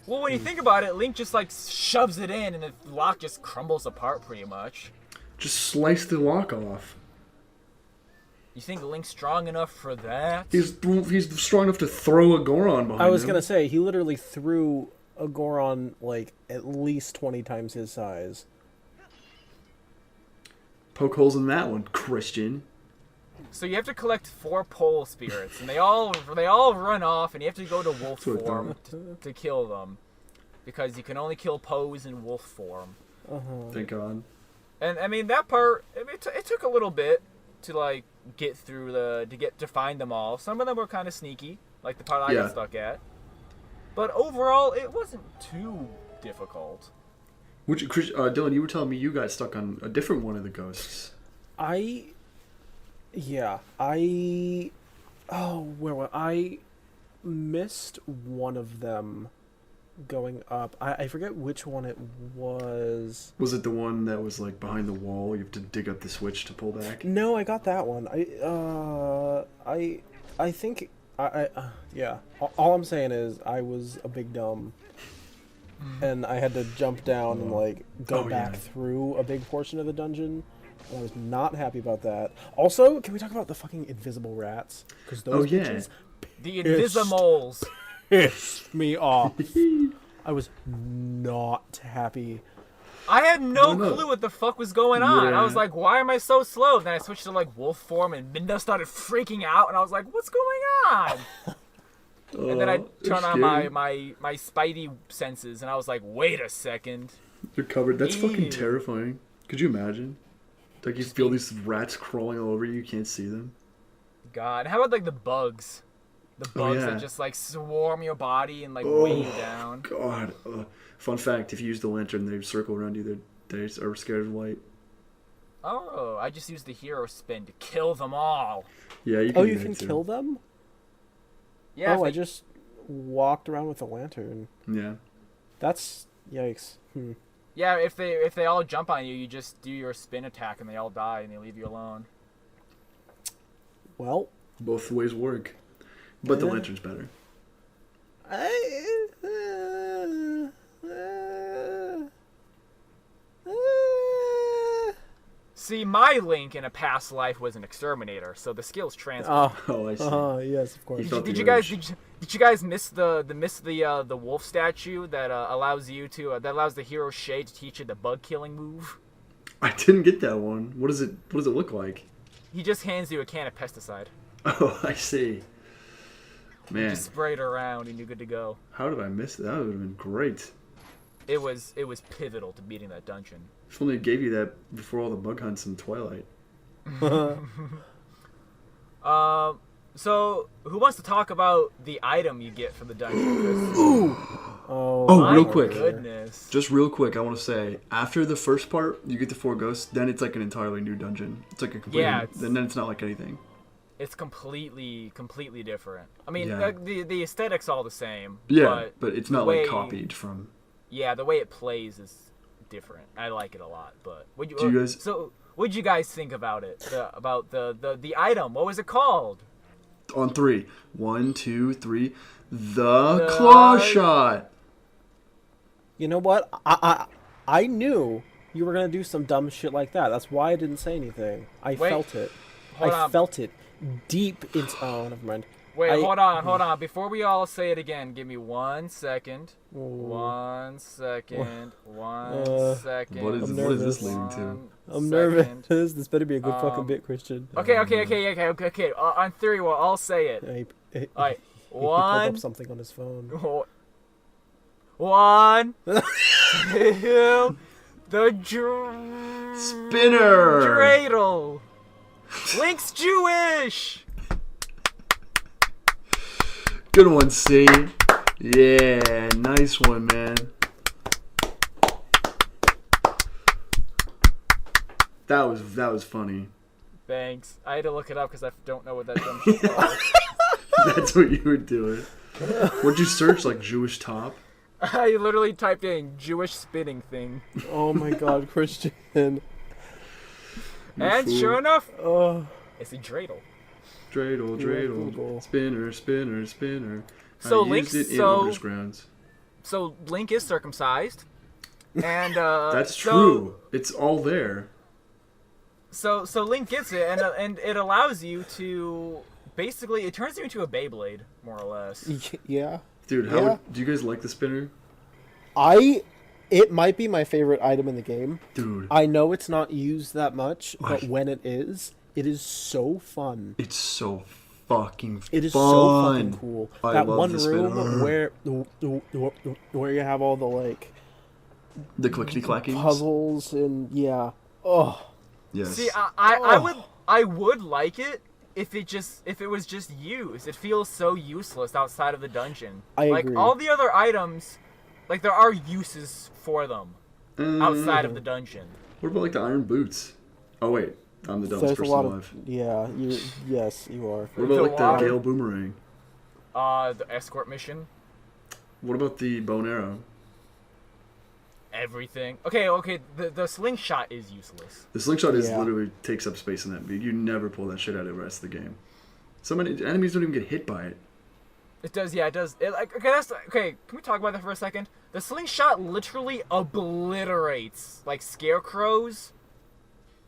Speaker 1: Well, when you think about it, Link just like shoves it in, and the lock just crumbles apart pretty much.
Speaker 2: Just slice the lock off.
Speaker 1: You think Link's strong enough for that?
Speaker 2: He's strong enough to throw a Goron behind him.
Speaker 3: I was gonna say he literally threw a Goron like at least 20 times his size.
Speaker 2: Poke holes in that one, Christian.
Speaker 1: So you have to collect 4 pole spirits, and they all run off, and you have to go to wolf form to kill them, because you can only kill Poes in wolf form.
Speaker 2: Thank God.
Speaker 1: And I mean that part, it took a little bit to like get through to find them all. Some of them were kind of sneaky, like the part I got stuck at. But overall, it wasn't too difficult.
Speaker 2: Dylan, you were telling me you got stuck on a different one of the ghosts.
Speaker 3: I missed one of them going up. I forget which one it was.
Speaker 2: Was it the one that was like behind the wall? You have to dig up the switch to pull back?
Speaker 3: No, I got that one. I think yeah. All I'm saying is I was a big dumb, and I had to jump down and like go back through a big portion of the dungeon. I was not happy about that. Also, can we talk about the fucking invisible rats? Because those bitches
Speaker 1: the Invisimoles
Speaker 3: pissed me off. I was not happy.
Speaker 1: I had no clue what the fuck was going on.
Speaker 2: Yeah.
Speaker 1: I was like, why am I so slow? Then I switched to like wolf form, and Minda started freaking out, and I was like, what's going on? And then I turned on my spidey senses, and I was like, wait a second.
Speaker 2: They're covered. That's fucking terrifying. Could you imagine? Like you feel these rats crawling all over you, you can't see them.
Speaker 1: God, how about like the bugs? The bugs that just like swarm your body and like weigh you down.
Speaker 2: God. Fun fact, if you use the lantern, they circle around you. They are scared of light.
Speaker 1: Oh, I just used the hero spin to kill them all.
Speaker 2: Yeah, you can.
Speaker 3: You can kill them?
Speaker 1: Yeah.
Speaker 3: I just walked around with a lantern.
Speaker 2: Yeah.
Speaker 3: That's yikes.
Speaker 1: Yeah, if they all jump on you, you just do your spin attack and they all die and they leave you alone.
Speaker 3: Well,
Speaker 2: both ways work, but the lantern's better.
Speaker 1: See, my Link in a past life was an exterminator, so the skills transfer.
Speaker 2: Oh, I see.
Speaker 3: Yes, of course.
Speaker 1: Did you guys miss the wolf statue that allows the hero Shay to teach you the bug killing move?
Speaker 2: I didn't get that one. What does it look like?
Speaker 1: He just hands you a can of pesticide.
Speaker 2: Oh, I see. Man,
Speaker 1: you just spray it around and you're good to go.
Speaker 2: How did I miss that? That would have been great.
Speaker 1: It was pivotal to beating that dungeon.
Speaker 2: If only it gave you that before all the bug hunts in Twilight.
Speaker 1: So who wants to talk about the item you get from the dungeon?
Speaker 2: Real quick.
Speaker 1: Goodness.
Speaker 2: Just real quick, I want to say, after the first part, you get the 4 ghosts, then it's like an entirely new dungeon. It's like a completely... then it's not like anything.
Speaker 1: It's completely different. I mean,
Speaker 2: Yeah.
Speaker 1: the aesthetic's all the same.
Speaker 2: Yeah, but it's not
Speaker 1: way-
Speaker 2: like copied from...
Speaker 1: Yeah, the way it plays is different. I like it a lot. But what'd you guys think about it? About the item? What was it called?
Speaker 2: On 3. 1, 2, 3. The claw shot.
Speaker 3: You know what? I knew you were gonna do some dumb shit like that. That's why I didn't say anything. I felt it. Felt it deep into. Oh, never mind.
Speaker 1: Wait, hold on. Before we all say it again, give me 1 second. 1 second. 1 second.
Speaker 2: What is this leading to?
Speaker 3: I'm nervous. This better be a good fucking bit, Christian.
Speaker 1: Okay. On 3, we'll all say it.
Speaker 3: He
Speaker 1: Alright.
Speaker 3: He pulled up something on his phone.
Speaker 1: 1, 2, the
Speaker 2: spinner.
Speaker 1: dreidel. Link's Jewish.
Speaker 2: Good one, C. Yeah, nice one, man. That was funny.
Speaker 1: Thanks. I had to look it up because I don't know what that dumb shit's called.
Speaker 2: That's what you were doing. What'd you search, like Jewish top?
Speaker 1: I literally typed in Jewish spinning thing.
Speaker 3: Oh my god, Christian.
Speaker 1: And sure enough, it's a dreidel.
Speaker 2: Dreidel, spinner, spinner, spinner.
Speaker 1: So
Speaker 2: I
Speaker 1: Link's
Speaker 2: used it in Ogre's Grounds.
Speaker 1: So Link is circumcised, and
Speaker 2: That's true. It's all there.
Speaker 1: So Link gets it, and it allows you to basically it turns you into a Beyblade, more or less.
Speaker 3: Yeah.
Speaker 2: Dude, do you guys like the spinner?
Speaker 3: It might be my favorite item in the game.
Speaker 2: Dude.
Speaker 3: I know it's not used that much, but when it is so fun.
Speaker 2: It's so fucking fun.
Speaker 3: It is so fucking cool.
Speaker 2: I
Speaker 3: that
Speaker 2: love
Speaker 3: one
Speaker 2: the
Speaker 3: room
Speaker 2: spinner.
Speaker 3: where you have all the like
Speaker 2: the clickety clackings,
Speaker 3: puzzles, and yeah. Oh.
Speaker 2: Yes.
Speaker 1: See, I would like it if it was just used. It feels so useless outside of the dungeon.
Speaker 3: I
Speaker 1: like
Speaker 3: agree.
Speaker 1: all the other items, like there are uses for them outside of the dungeon.
Speaker 2: What about like the iron boots? Oh wait, I'm the dumbest person alive.
Speaker 3: Yeah, yes, you are.
Speaker 2: What about like the Gale boomerang?
Speaker 1: The escort mission.
Speaker 2: What about the bow and arrow?
Speaker 1: Everything. Okay. The slingshot is useless.
Speaker 2: The slingshot is literally takes up space in that. You never pull that shit out of the rest of the game. So many enemies don't even get hit by it.
Speaker 1: It does, yeah, it does. Okay. Can we talk about that for a second? The slingshot literally obliterates like scarecrows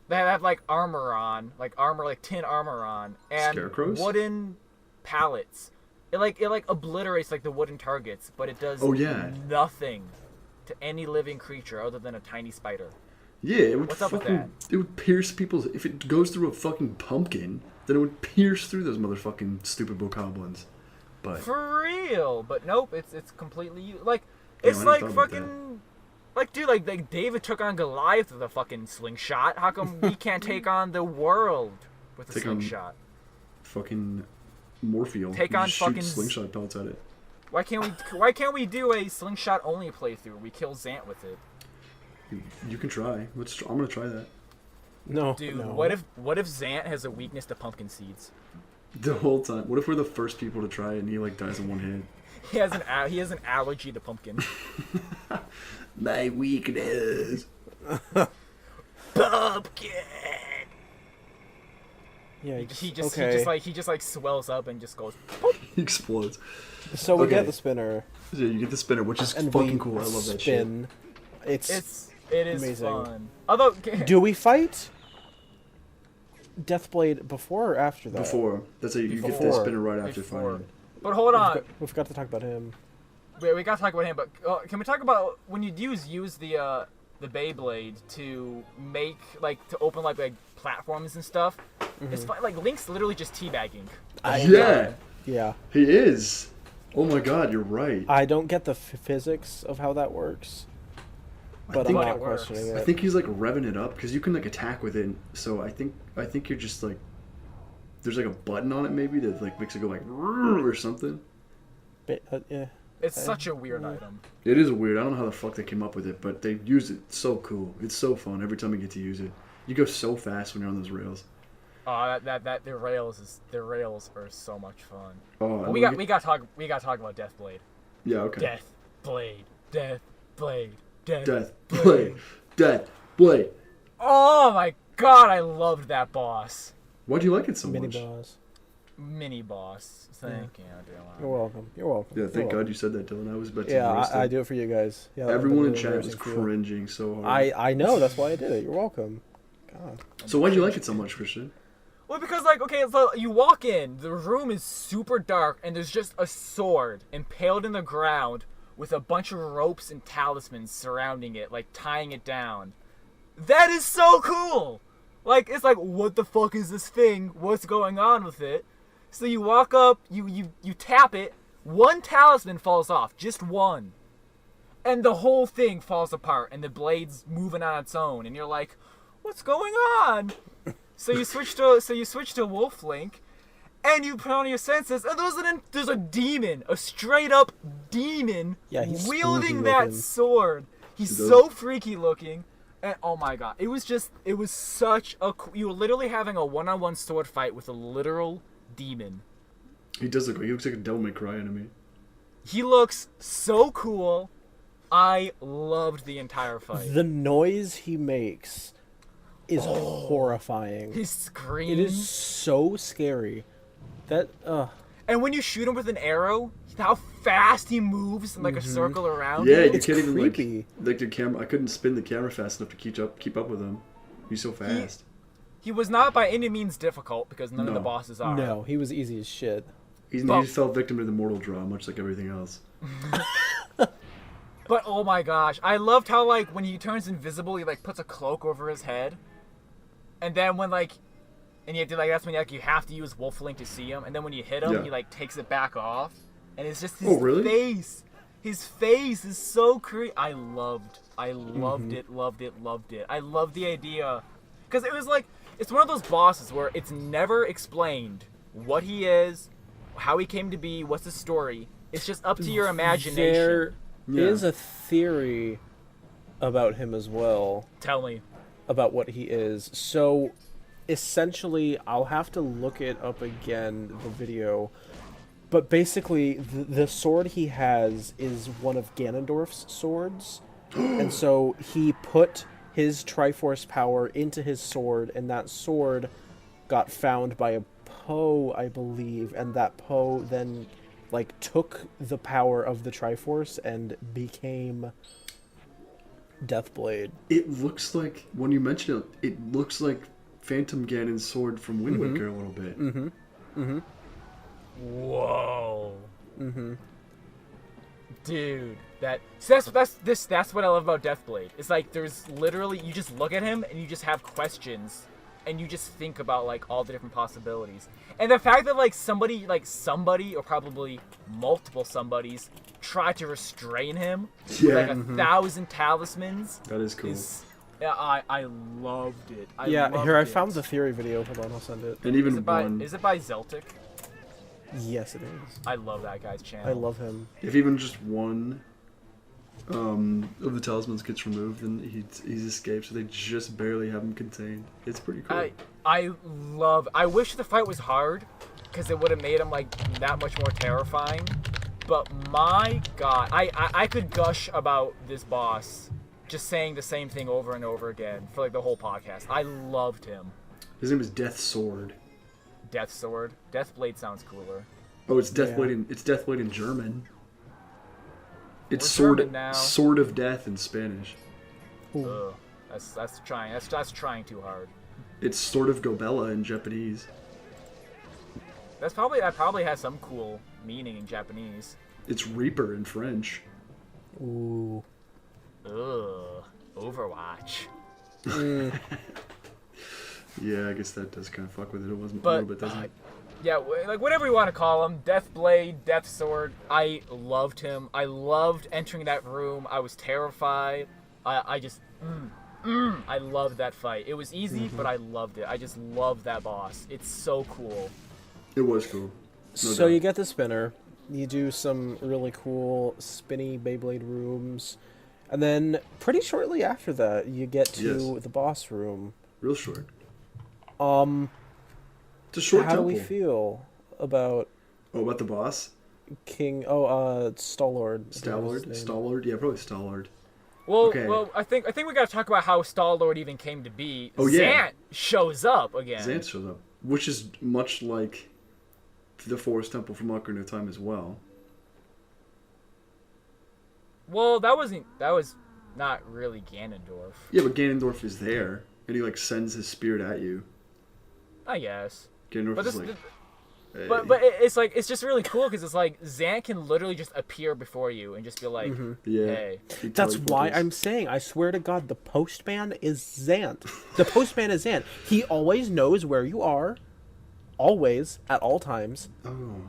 Speaker 1: that have like armor on, like tin armor on, and
Speaker 2: scarecrows?
Speaker 1: Wooden pallets. It obliterates like the wooden targets, but it does nothing to any living creature other than a tiny spider.
Speaker 2: Yeah, it would
Speaker 1: What's up with that?
Speaker 2: It would pierce people's. If it goes through a fucking pumpkin, then it would pierce through those motherfucking stupid bokoblins. But
Speaker 1: for real, but nope, it's completely like it's like fucking like dude, like David took on Goliath with a fucking slingshot. How come we can't take on the world with a slingshot?
Speaker 2: Fucking Morpheal.
Speaker 1: Take on fucking
Speaker 2: slingshot pelts at it.
Speaker 1: Why can't we do a slingshot only playthrough? We kill Zant with it.
Speaker 2: You can try. I'm gonna try that.
Speaker 3: No,
Speaker 1: dude.
Speaker 3: No.
Speaker 1: What if Zant has a weakness to pumpkin seeds?
Speaker 2: The whole time. What if we're the first people to try it and he like dies in one hit?
Speaker 1: He has an allergy to pumpkin.
Speaker 2: My weakness.
Speaker 1: Pumpkin.
Speaker 3: Yeah,
Speaker 1: he just swells up and just goes.
Speaker 2: He explodes.
Speaker 3: So we get the spinner.
Speaker 2: Yeah, you get the spinner, which is fucking cool. I love that shit.
Speaker 3: It is amazing.
Speaker 1: Fun. Although,
Speaker 3: do we fight Deathblade before or after that?
Speaker 2: Before. That's how you get the spinner right after fighting it.
Speaker 1: But hold on.
Speaker 3: We forgot to talk about him.
Speaker 1: Wait, we gotta talk about him. But can we talk about when you use the Beyblade to make to open like platforms and stuff? Mm-hmm. It's fun. Like Link's literally just teabagging.
Speaker 3: Yeah.
Speaker 2: He is. Oh my god, you're right.
Speaker 3: I don't get the physics of how that works, but I'm not questioning it.
Speaker 2: I think he's like revving it up because you can like attack with it. So I think you're just like there's like a button on it maybe that like makes it go like or something.
Speaker 3: Yeah.
Speaker 1: It's such a weird item.
Speaker 2: It is weird. I don't know how the fuck they came up with it, but they use it so cool. It's so fun every time you get to use it. You go so fast when you're on those rails.
Speaker 1: Oh, the rails are so much fun.
Speaker 2: Oh,
Speaker 1: well, we got to talk about Deathblade.
Speaker 2: Yeah, okay. Deathblade.
Speaker 1: Oh my god, I loved that boss.
Speaker 2: Why'd you like it so much?
Speaker 1: Mini boss. Thank you, Dylan.
Speaker 3: You're welcome.
Speaker 2: Yeah, thank God you said that, Dylan. I was about to.
Speaker 3: Yeah, I do it for you guys. Yeah,
Speaker 2: everyone in chat was cringing so hard.
Speaker 3: I know. That's why I did it. You're welcome. God.
Speaker 2: So why'd you like it so much, Christian?
Speaker 1: Well, because so you walk in, the room is super dark, and there's just a sword impaled in the ground with a bunch of ropes and talismans surrounding it, like tying it down. That is so cool! Like, it's like, what the fuck is this thing? What's going on with it? So you walk up, you tap it, one talisman falls off, just one. And the whole thing falls apart, and the blade's moving on its own, and you're like, what's going on? So you switch to Wolf Link, and you put on your senses, and there's a demon, a straight up demon, wielding that sword. He's so freaky looking, and oh my god, it was such a you were literally having a one-on-one sword fight with a literal demon.
Speaker 2: He looks like a Devil May Cry enemy.
Speaker 1: He looks so cool. I loved the entire fight.
Speaker 3: The noise he makes is horrifying.
Speaker 1: His scream.
Speaker 3: It is so scary. That
Speaker 1: And when you shoot him with an arrow, how fast he moves in like a circle around
Speaker 2: Yeah,
Speaker 1: you.
Speaker 2: you can't even
Speaker 3: creepy.
Speaker 2: like the camera. I couldn't spin the camera fast enough to keep up with him. He's so fast.
Speaker 1: He was not by any means difficult because none of the
Speaker 2: No.
Speaker 1: bosses are.
Speaker 3: no, he was easy as shit.
Speaker 2: He fell victim to the mortal draw, much like everything else.
Speaker 1: But oh my gosh, I loved how like when he turns invisible, he like puts a cloak over his head, and then when like, and you have to like that's when like you have to use Wolflink to see him, and then when you hit him, he like takes it back off, and it's just his face. His face is so creepy. I loved it, loved it. I loved the idea, because it was like it's one of those bosses where it's never explained what he is, how he came to be, what's the story. It's just up to your imagination.
Speaker 3: There is a theory about him as well.
Speaker 1: Tell me.
Speaker 3: About what he is. So, essentially, I'll have to look it up again, the video. But basically, the sword he has is one of Ganondorf's swords. And so, he put his Triforce power into his sword, and that sword got found by a Poe, I believe. And that Poe then like took the power of the Triforce and became Deathblade.
Speaker 2: It looks like, when you mention it, it looks like Phantom Ganon's sword from Wind Waker a little bit.
Speaker 1: Whoa. Dude, that's what I love about Deathblade. It's like there's literally you just look at him and you just have questions and you just think about like all the different possibilities. And the fact that like somebody or probably multiple somebodies try to restrain him with like 1,000 talismans.
Speaker 2: That is cool.
Speaker 1: I loved it.
Speaker 3: I found the theory video. Hold on, I'll send it.
Speaker 2: And even
Speaker 1: is it by Zeltic?
Speaker 3: Yes, it is.
Speaker 1: I love that guy's channel.
Speaker 3: I love him.
Speaker 2: If even just one of the talismans gets removed, then he's escaped, so they just barely have him contained. It's pretty cool.
Speaker 1: I wish the fight was hard, because it would have made him like that much more terrifying. But my god, I could gush about this boss just saying the same thing over and over again for like the whole podcast. I loved him.
Speaker 2: His name is Death Sword.
Speaker 1: Death Sword. Deathblade sounds cooler.
Speaker 2: Oh, it's Deathblade. It's Deathblade in German. It's sword of death in Spanish.
Speaker 1: Ugh, that's trying too hard.
Speaker 2: It's Sword of Gobella in Japanese.
Speaker 1: That probably has some cool meaning in Japanese.
Speaker 2: It's Reaper in French.
Speaker 3: Ooh.
Speaker 1: Ugh. Overwatch.
Speaker 2: Yeah, I guess that does kind of fuck with it. It wasn't a
Speaker 1: But
Speaker 2: little bit, doesn't it?
Speaker 1: yeah, like whatever you want to call him, Deathblade, Death Sword. I loved him. I loved entering that room. I was terrified. I just, I loved that fight. It was easy, but I loved it. I just loved that boss. It's so cool.
Speaker 2: It was cool.
Speaker 3: So you get the spinner. You do some really cool spinny Beyblade rooms. And then pretty shortly after that, you get to the boss room.
Speaker 2: Real short.
Speaker 3: It's
Speaker 2: a short
Speaker 3: How
Speaker 2: temple.
Speaker 3: do we feel about
Speaker 2: about the boss?
Speaker 3: King? Star-Lord.
Speaker 2: Star-Lord? Yeah, probably Star-Lord.
Speaker 1: Well,
Speaker 2: Okay.
Speaker 1: well, I think we gotta talk about how Star-Lord even came to be.
Speaker 2: Oh, yeah.
Speaker 1: Zant shows up again.
Speaker 2: Zant shows up, which is much like the Forest Temple from Ocarina of Time as well.
Speaker 1: Well, that was not really Ganondorf.
Speaker 2: Yeah, but Ganondorf is there, and he like sends his spirit at you.
Speaker 1: I guess.
Speaker 2: Ganondorf
Speaker 1: But
Speaker 2: is
Speaker 1: this,
Speaker 2: like, hey.
Speaker 1: but it's like it's just really cool because it's like Zant can literally just appear before you and just be like,
Speaker 2: yeah.
Speaker 1: hey.
Speaker 2: He
Speaker 3: That's why
Speaker 2: teleports.
Speaker 3: I'm saying, I swear to God, the postman is Zant. The postman is Zant. He always knows where you are, always, at all times.
Speaker 2: Oh.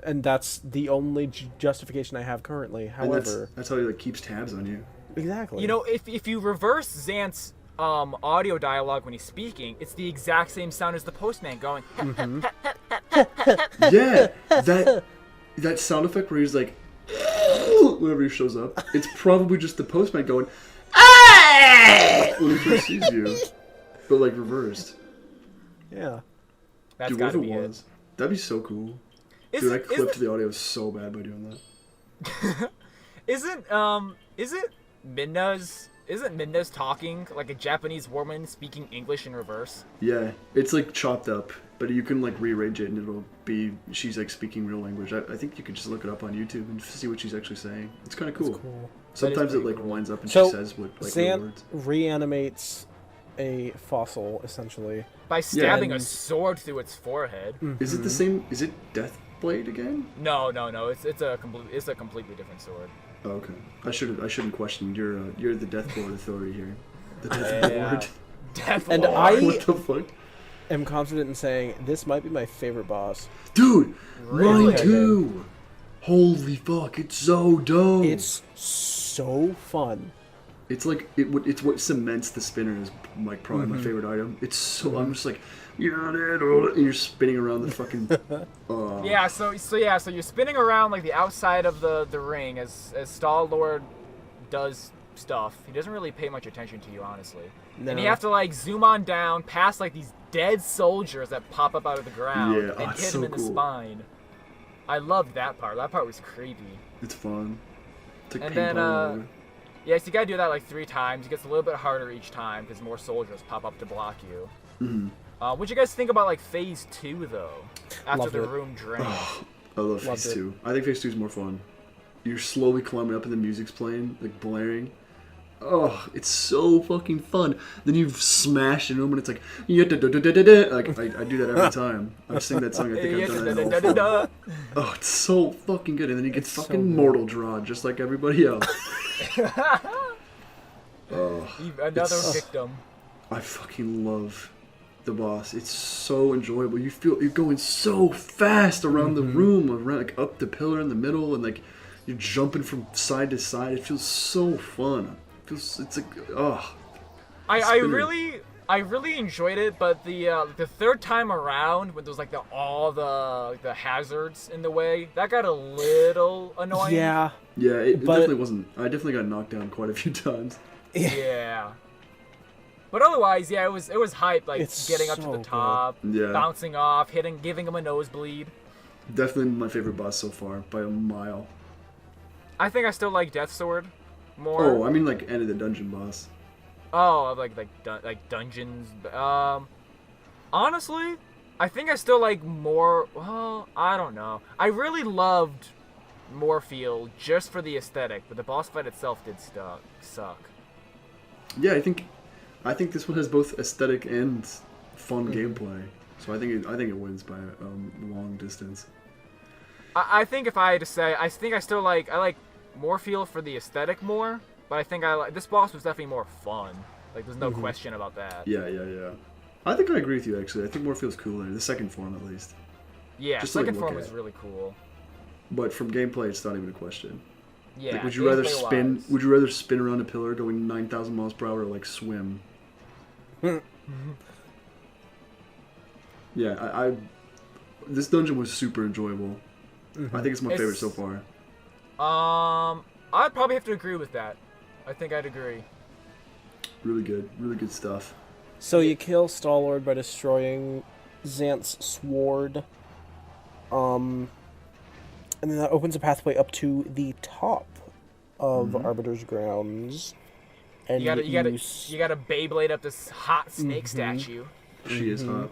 Speaker 3: And that's the only justification I have currently.
Speaker 2: And
Speaker 3: However,
Speaker 2: that's how he like keeps tabs on you.
Speaker 3: exactly.
Speaker 1: You know, if you reverse Zant's audio dialogue when he's speaking, it's the exact same sound as the postman going.
Speaker 2: Yeah, that sound effect where he's like, whenever he shows up, it's probably just the postman going, when he first sees you, but like reversed.
Speaker 3: Yeah.
Speaker 1: That's
Speaker 2: Dude, what if
Speaker 1: gotta
Speaker 2: it
Speaker 1: be it.
Speaker 2: was? That'd be so cool. Dude, I
Speaker 1: Isn't
Speaker 2: clipped the audio so bad by doing that.
Speaker 1: isn't Midna's isn't Midna's talking like a Japanese woman speaking English in reverse?
Speaker 2: Yeah, it's like chopped up, but you can like rearrange it and it'll be she's like speaking real language. I think you could just look it up on YouTube and see what she's actually saying. It's kind of cool.
Speaker 3: That's cool.
Speaker 2: Sometimes it
Speaker 1: pretty
Speaker 2: like
Speaker 1: cool.
Speaker 2: winds up and
Speaker 3: So,
Speaker 2: she says what like real
Speaker 3: Zant
Speaker 2: words.
Speaker 3: reanimates a fossil, essentially.
Speaker 1: By stabbing a
Speaker 3: and-
Speaker 1: sword through its forehead.
Speaker 2: Is it the same? Is it Deathblade again?
Speaker 1: No. It's a completely different sword.
Speaker 2: Oh, okay. I shouldn't question. You're the Deathblade authority here. The Deathblade.
Speaker 1: Death
Speaker 3: And
Speaker 1: Lord.
Speaker 3: I-
Speaker 2: What the fuck?
Speaker 3: I'm confident in saying this might be my favorite boss.
Speaker 2: Dude,
Speaker 1: Really?
Speaker 2: mine too. Holy fuck, it's so dope.
Speaker 3: It's so fun.
Speaker 2: It's like it's what cements the spinner as like probably my favorite item. It's so I'm just like and you're spinning around the fucking.
Speaker 1: Yeah, so you're spinning around like the outside of the ring as Star-Lord does stuff. He doesn't really pay much attention to you, honestly.
Speaker 3: No.
Speaker 1: And you have to like zoom on down past like these dead soldiers that pop up out of the ground
Speaker 2: Yeah,
Speaker 1: and
Speaker 2: it's
Speaker 1: hit
Speaker 2: so
Speaker 1: him in the
Speaker 2: cool.
Speaker 1: spine. I loved that part. That part was creepy.
Speaker 2: It's fun. It's like
Speaker 1: And
Speaker 2: paintball.
Speaker 1: then,
Speaker 2: or whatever.
Speaker 1: Yeah, so you gotta do that like 3 times. It gets a little bit harder each time because more soldiers pop up to block you. What'd you guys think about like Phase 2 though? After
Speaker 3: Loved
Speaker 1: the
Speaker 3: it.
Speaker 1: room drained.
Speaker 2: I love
Speaker 3: Loved
Speaker 2: Phase
Speaker 3: it.
Speaker 2: 2. I think Phase 2 is more fun. You're slowly climbing up and the music's playing, like blaring. Oh, it's so fucking fun. Then you smash into them and it's like, like I do that every time. I sing that song. I think I've done it in all 4. Oh, it's so fucking good. And then you get
Speaker 3: It's so
Speaker 2: fucking
Speaker 3: good.
Speaker 2: mortal draw just like everybody else.
Speaker 1: Another victim.
Speaker 2: I fucking love the boss. It's so enjoyable. You feel you're going so fast around the room, around like up the pillar in the middle, and like you're jumping from side to side. It feels so fun. It's like
Speaker 1: I
Speaker 2: spinner.
Speaker 1: really enjoyed it, but the third time around when there's like all the hazards in the way, that got a little annoying.
Speaker 3: Yeah.
Speaker 2: Yeah, it
Speaker 3: But-
Speaker 2: definitely wasn't. I definitely got knocked down quite a few times.
Speaker 1: Yeah. But otherwise, yeah, it was hype, like
Speaker 3: It's
Speaker 1: getting up to
Speaker 3: so
Speaker 1: the
Speaker 3: good.
Speaker 1: top,
Speaker 2: Yeah.
Speaker 1: bouncing off, giving him a nosebleed.
Speaker 2: Definitely my favorite boss so far by a mile.
Speaker 1: I think I still like Death Sword more.
Speaker 2: Oh, I mean like end of the dungeon boss.
Speaker 1: Oh, like dungeons. Honestly, I think I still like more. Well, I don't know. I really loved Moorfield just for the aesthetic, but the boss fight itself did suck.
Speaker 2: Yeah, I think this one has both aesthetic and fun gameplay. So I think it wins by a long distance.
Speaker 1: I think if I had to say, I think I like Moorfield for the aesthetic more, but I think this boss was definitely more fun. Like there's no question about that.
Speaker 2: Yeah. I think I agree with you actually. I think more feels cooler, the second form at least.
Speaker 1: Yeah,
Speaker 2: Just to, like,
Speaker 1: second
Speaker 2: look
Speaker 1: form
Speaker 2: at.
Speaker 1: was really cool.
Speaker 2: But from gameplay, it's not even a question.
Speaker 1: Yeah.
Speaker 2: Like, would you rather spin?
Speaker 1: gameplay-wise.
Speaker 2: Would you rather spin around a pillar going 9,000 miles per hour, or like swim? Yeah, I this dungeon was super enjoyable. I think it's my favorite so far.
Speaker 1: I'd probably have to agree with that. I think I'd agree.
Speaker 2: Really good stuff.
Speaker 3: So you kill Star-Lord by destroying Zant's sword. And then that opens a pathway up to the top of Arbiter's grounds. And
Speaker 1: You gotta Beyblade up this hot snake statue.
Speaker 2: She is hot.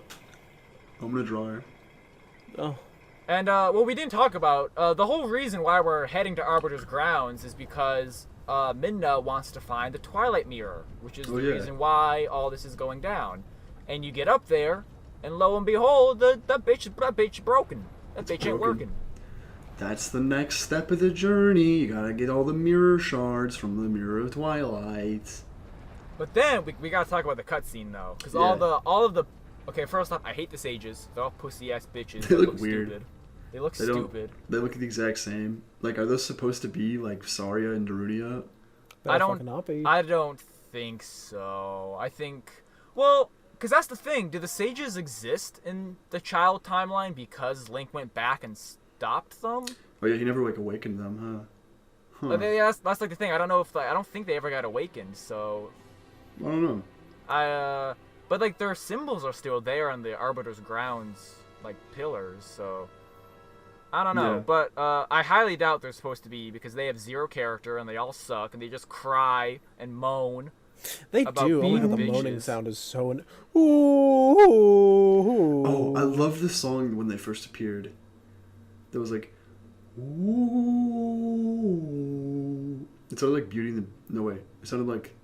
Speaker 2: I'm gonna draw her.
Speaker 3: Oh.
Speaker 1: And what we didn't talk about, the whole reason why we're heading to Arbiter's grounds is because Midna wants to find the Twilight Mirror, which is the
Speaker 2: yeah.
Speaker 1: reason why all this is going down. And you get up there, and lo and behold, that bitch is broken. That bitch ain't
Speaker 2: broken.
Speaker 1: working.
Speaker 2: That's the next step of the journey. You gotta get all the mirror shards from the Mirror of Twilight.
Speaker 1: But then we gotta talk about the cutscene though, because
Speaker 2: Yeah.
Speaker 1: all of the okay. First off, I hate the sages. They're all pussy ass bitches.
Speaker 2: They
Speaker 1: that
Speaker 2: look weird.
Speaker 1: Stupid. They look
Speaker 2: They don't-
Speaker 1: stupid.
Speaker 2: They look the exact same. Like, are those supposed to be like Saria and Darunia?
Speaker 3: Better
Speaker 1: I don't-
Speaker 3: fucking not be.
Speaker 1: I don't think so. I think well, because that's the thing. Do the sages exist in the child timeline because Link went back and stopped them?
Speaker 2: Oh yeah, he never like awakened them, huh?
Speaker 1: Like, yeah, that's like the thing. I don't know if I don't think they ever got awakened. So
Speaker 2: I don't know.
Speaker 1: but like their symbols are still there on the Arbiter's grounds, like pillars. So I don't know,
Speaker 2: Yeah.
Speaker 1: but I highly doubt they're supposed to be because they have zero character and they all suck and they just cry and moan.
Speaker 3: They
Speaker 1: About
Speaker 3: do. Oh my
Speaker 1: being
Speaker 3: god, the moaning
Speaker 1: bitches.
Speaker 3: sound is so. Ooh.
Speaker 2: Oh, I love this song when they first appeared. That was like, ooh. It sounded like Beauty and the... No way. It sounded like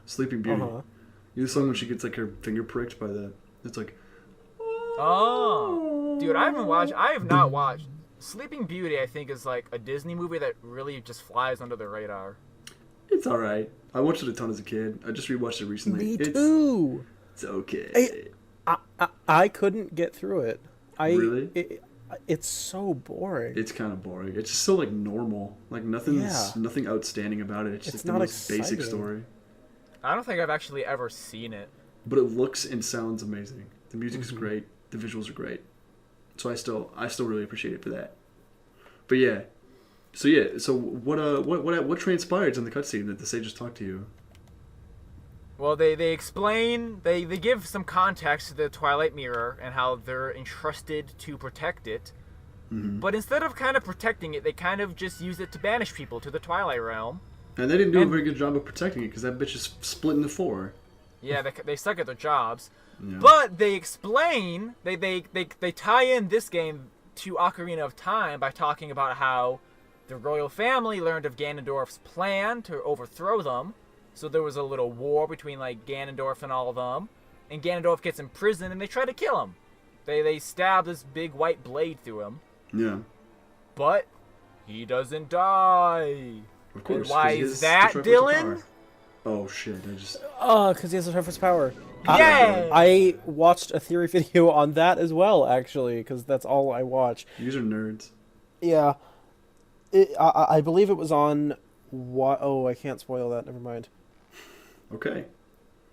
Speaker 2: Sleeping Beauty.
Speaker 3: Uh-huh.
Speaker 2: You know the song when she gets like her finger pricked by the... It's like...
Speaker 1: Oh, dude, I have not watched. Sleeping Beauty, I think, is like a Disney movie that really just flies under the radar.
Speaker 2: It's alright. I watched it a ton as a kid. I just rewatched it recently.
Speaker 3: Me too.
Speaker 2: It's okay.
Speaker 3: I couldn't get through it.
Speaker 2: Really?
Speaker 3: It's so boring.
Speaker 2: It's kind of boring. It's just so like normal. Like nothing outstanding about it. It's just
Speaker 3: It's
Speaker 2: the
Speaker 3: not
Speaker 2: most basic
Speaker 3: exciting.
Speaker 2: story.
Speaker 1: I don't think I've actually ever seen it.
Speaker 2: But it looks and sounds amazing. The music
Speaker 3: Mm-hmm.
Speaker 2: is great. The visuals are great. So I still really appreciate it for that. But yeah. So what transpired in the cutscene that the sages talked to you?
Speaker 1: Well, they explain, they give some context to the Twilight Mirror and how they're entrusted to protect it.
Speaker 2: Mm-hmm.
Speaker 1: But instead of kind of protecting it, they kind of just use it to banish people to the Twilight Realm.
Speaker 2: And they didn't do a
Speaker 1: And-
Speaker 2: very good job of protecting it because that bitch is split into four.
Speaker 1: Yeah, they suck at their jobs.
Speaker 2: Yeah.
Speaker 1: But they explain, they tie in this game to Ocarina of Time by talking about how the royal family learned of Ganondorf's plan to overthrow them. So there was a little war between like Ganondorf and all of them. And Ganondorf gets imprisoned and they try to kill him. They stab this big white blade through him.
Speaker 2: Yeah.
Speaker 1: But he doesn't die.
Speaker 2: Of course.
Speaker 1: And why
Speaker 2: 'cause he
Speaker 1: is
Speaker 2: has
Speaker 1: that,
Speaker 2: the Triforce of
Speaker 1: Dylan?
Speaker 2: Power. Oh shit! I just
Speaker 3: Because he has the Triforce power.
Speaker 1: Yay!
Speaker 3: I watched a theory video on that as well, actually, because that's all I watch.
Speaker 2: these are nerds.
Speaker 3: Yeah. I believe it was on... Oh, I can't spoil that. Never mind.
Speaker 2: Okay.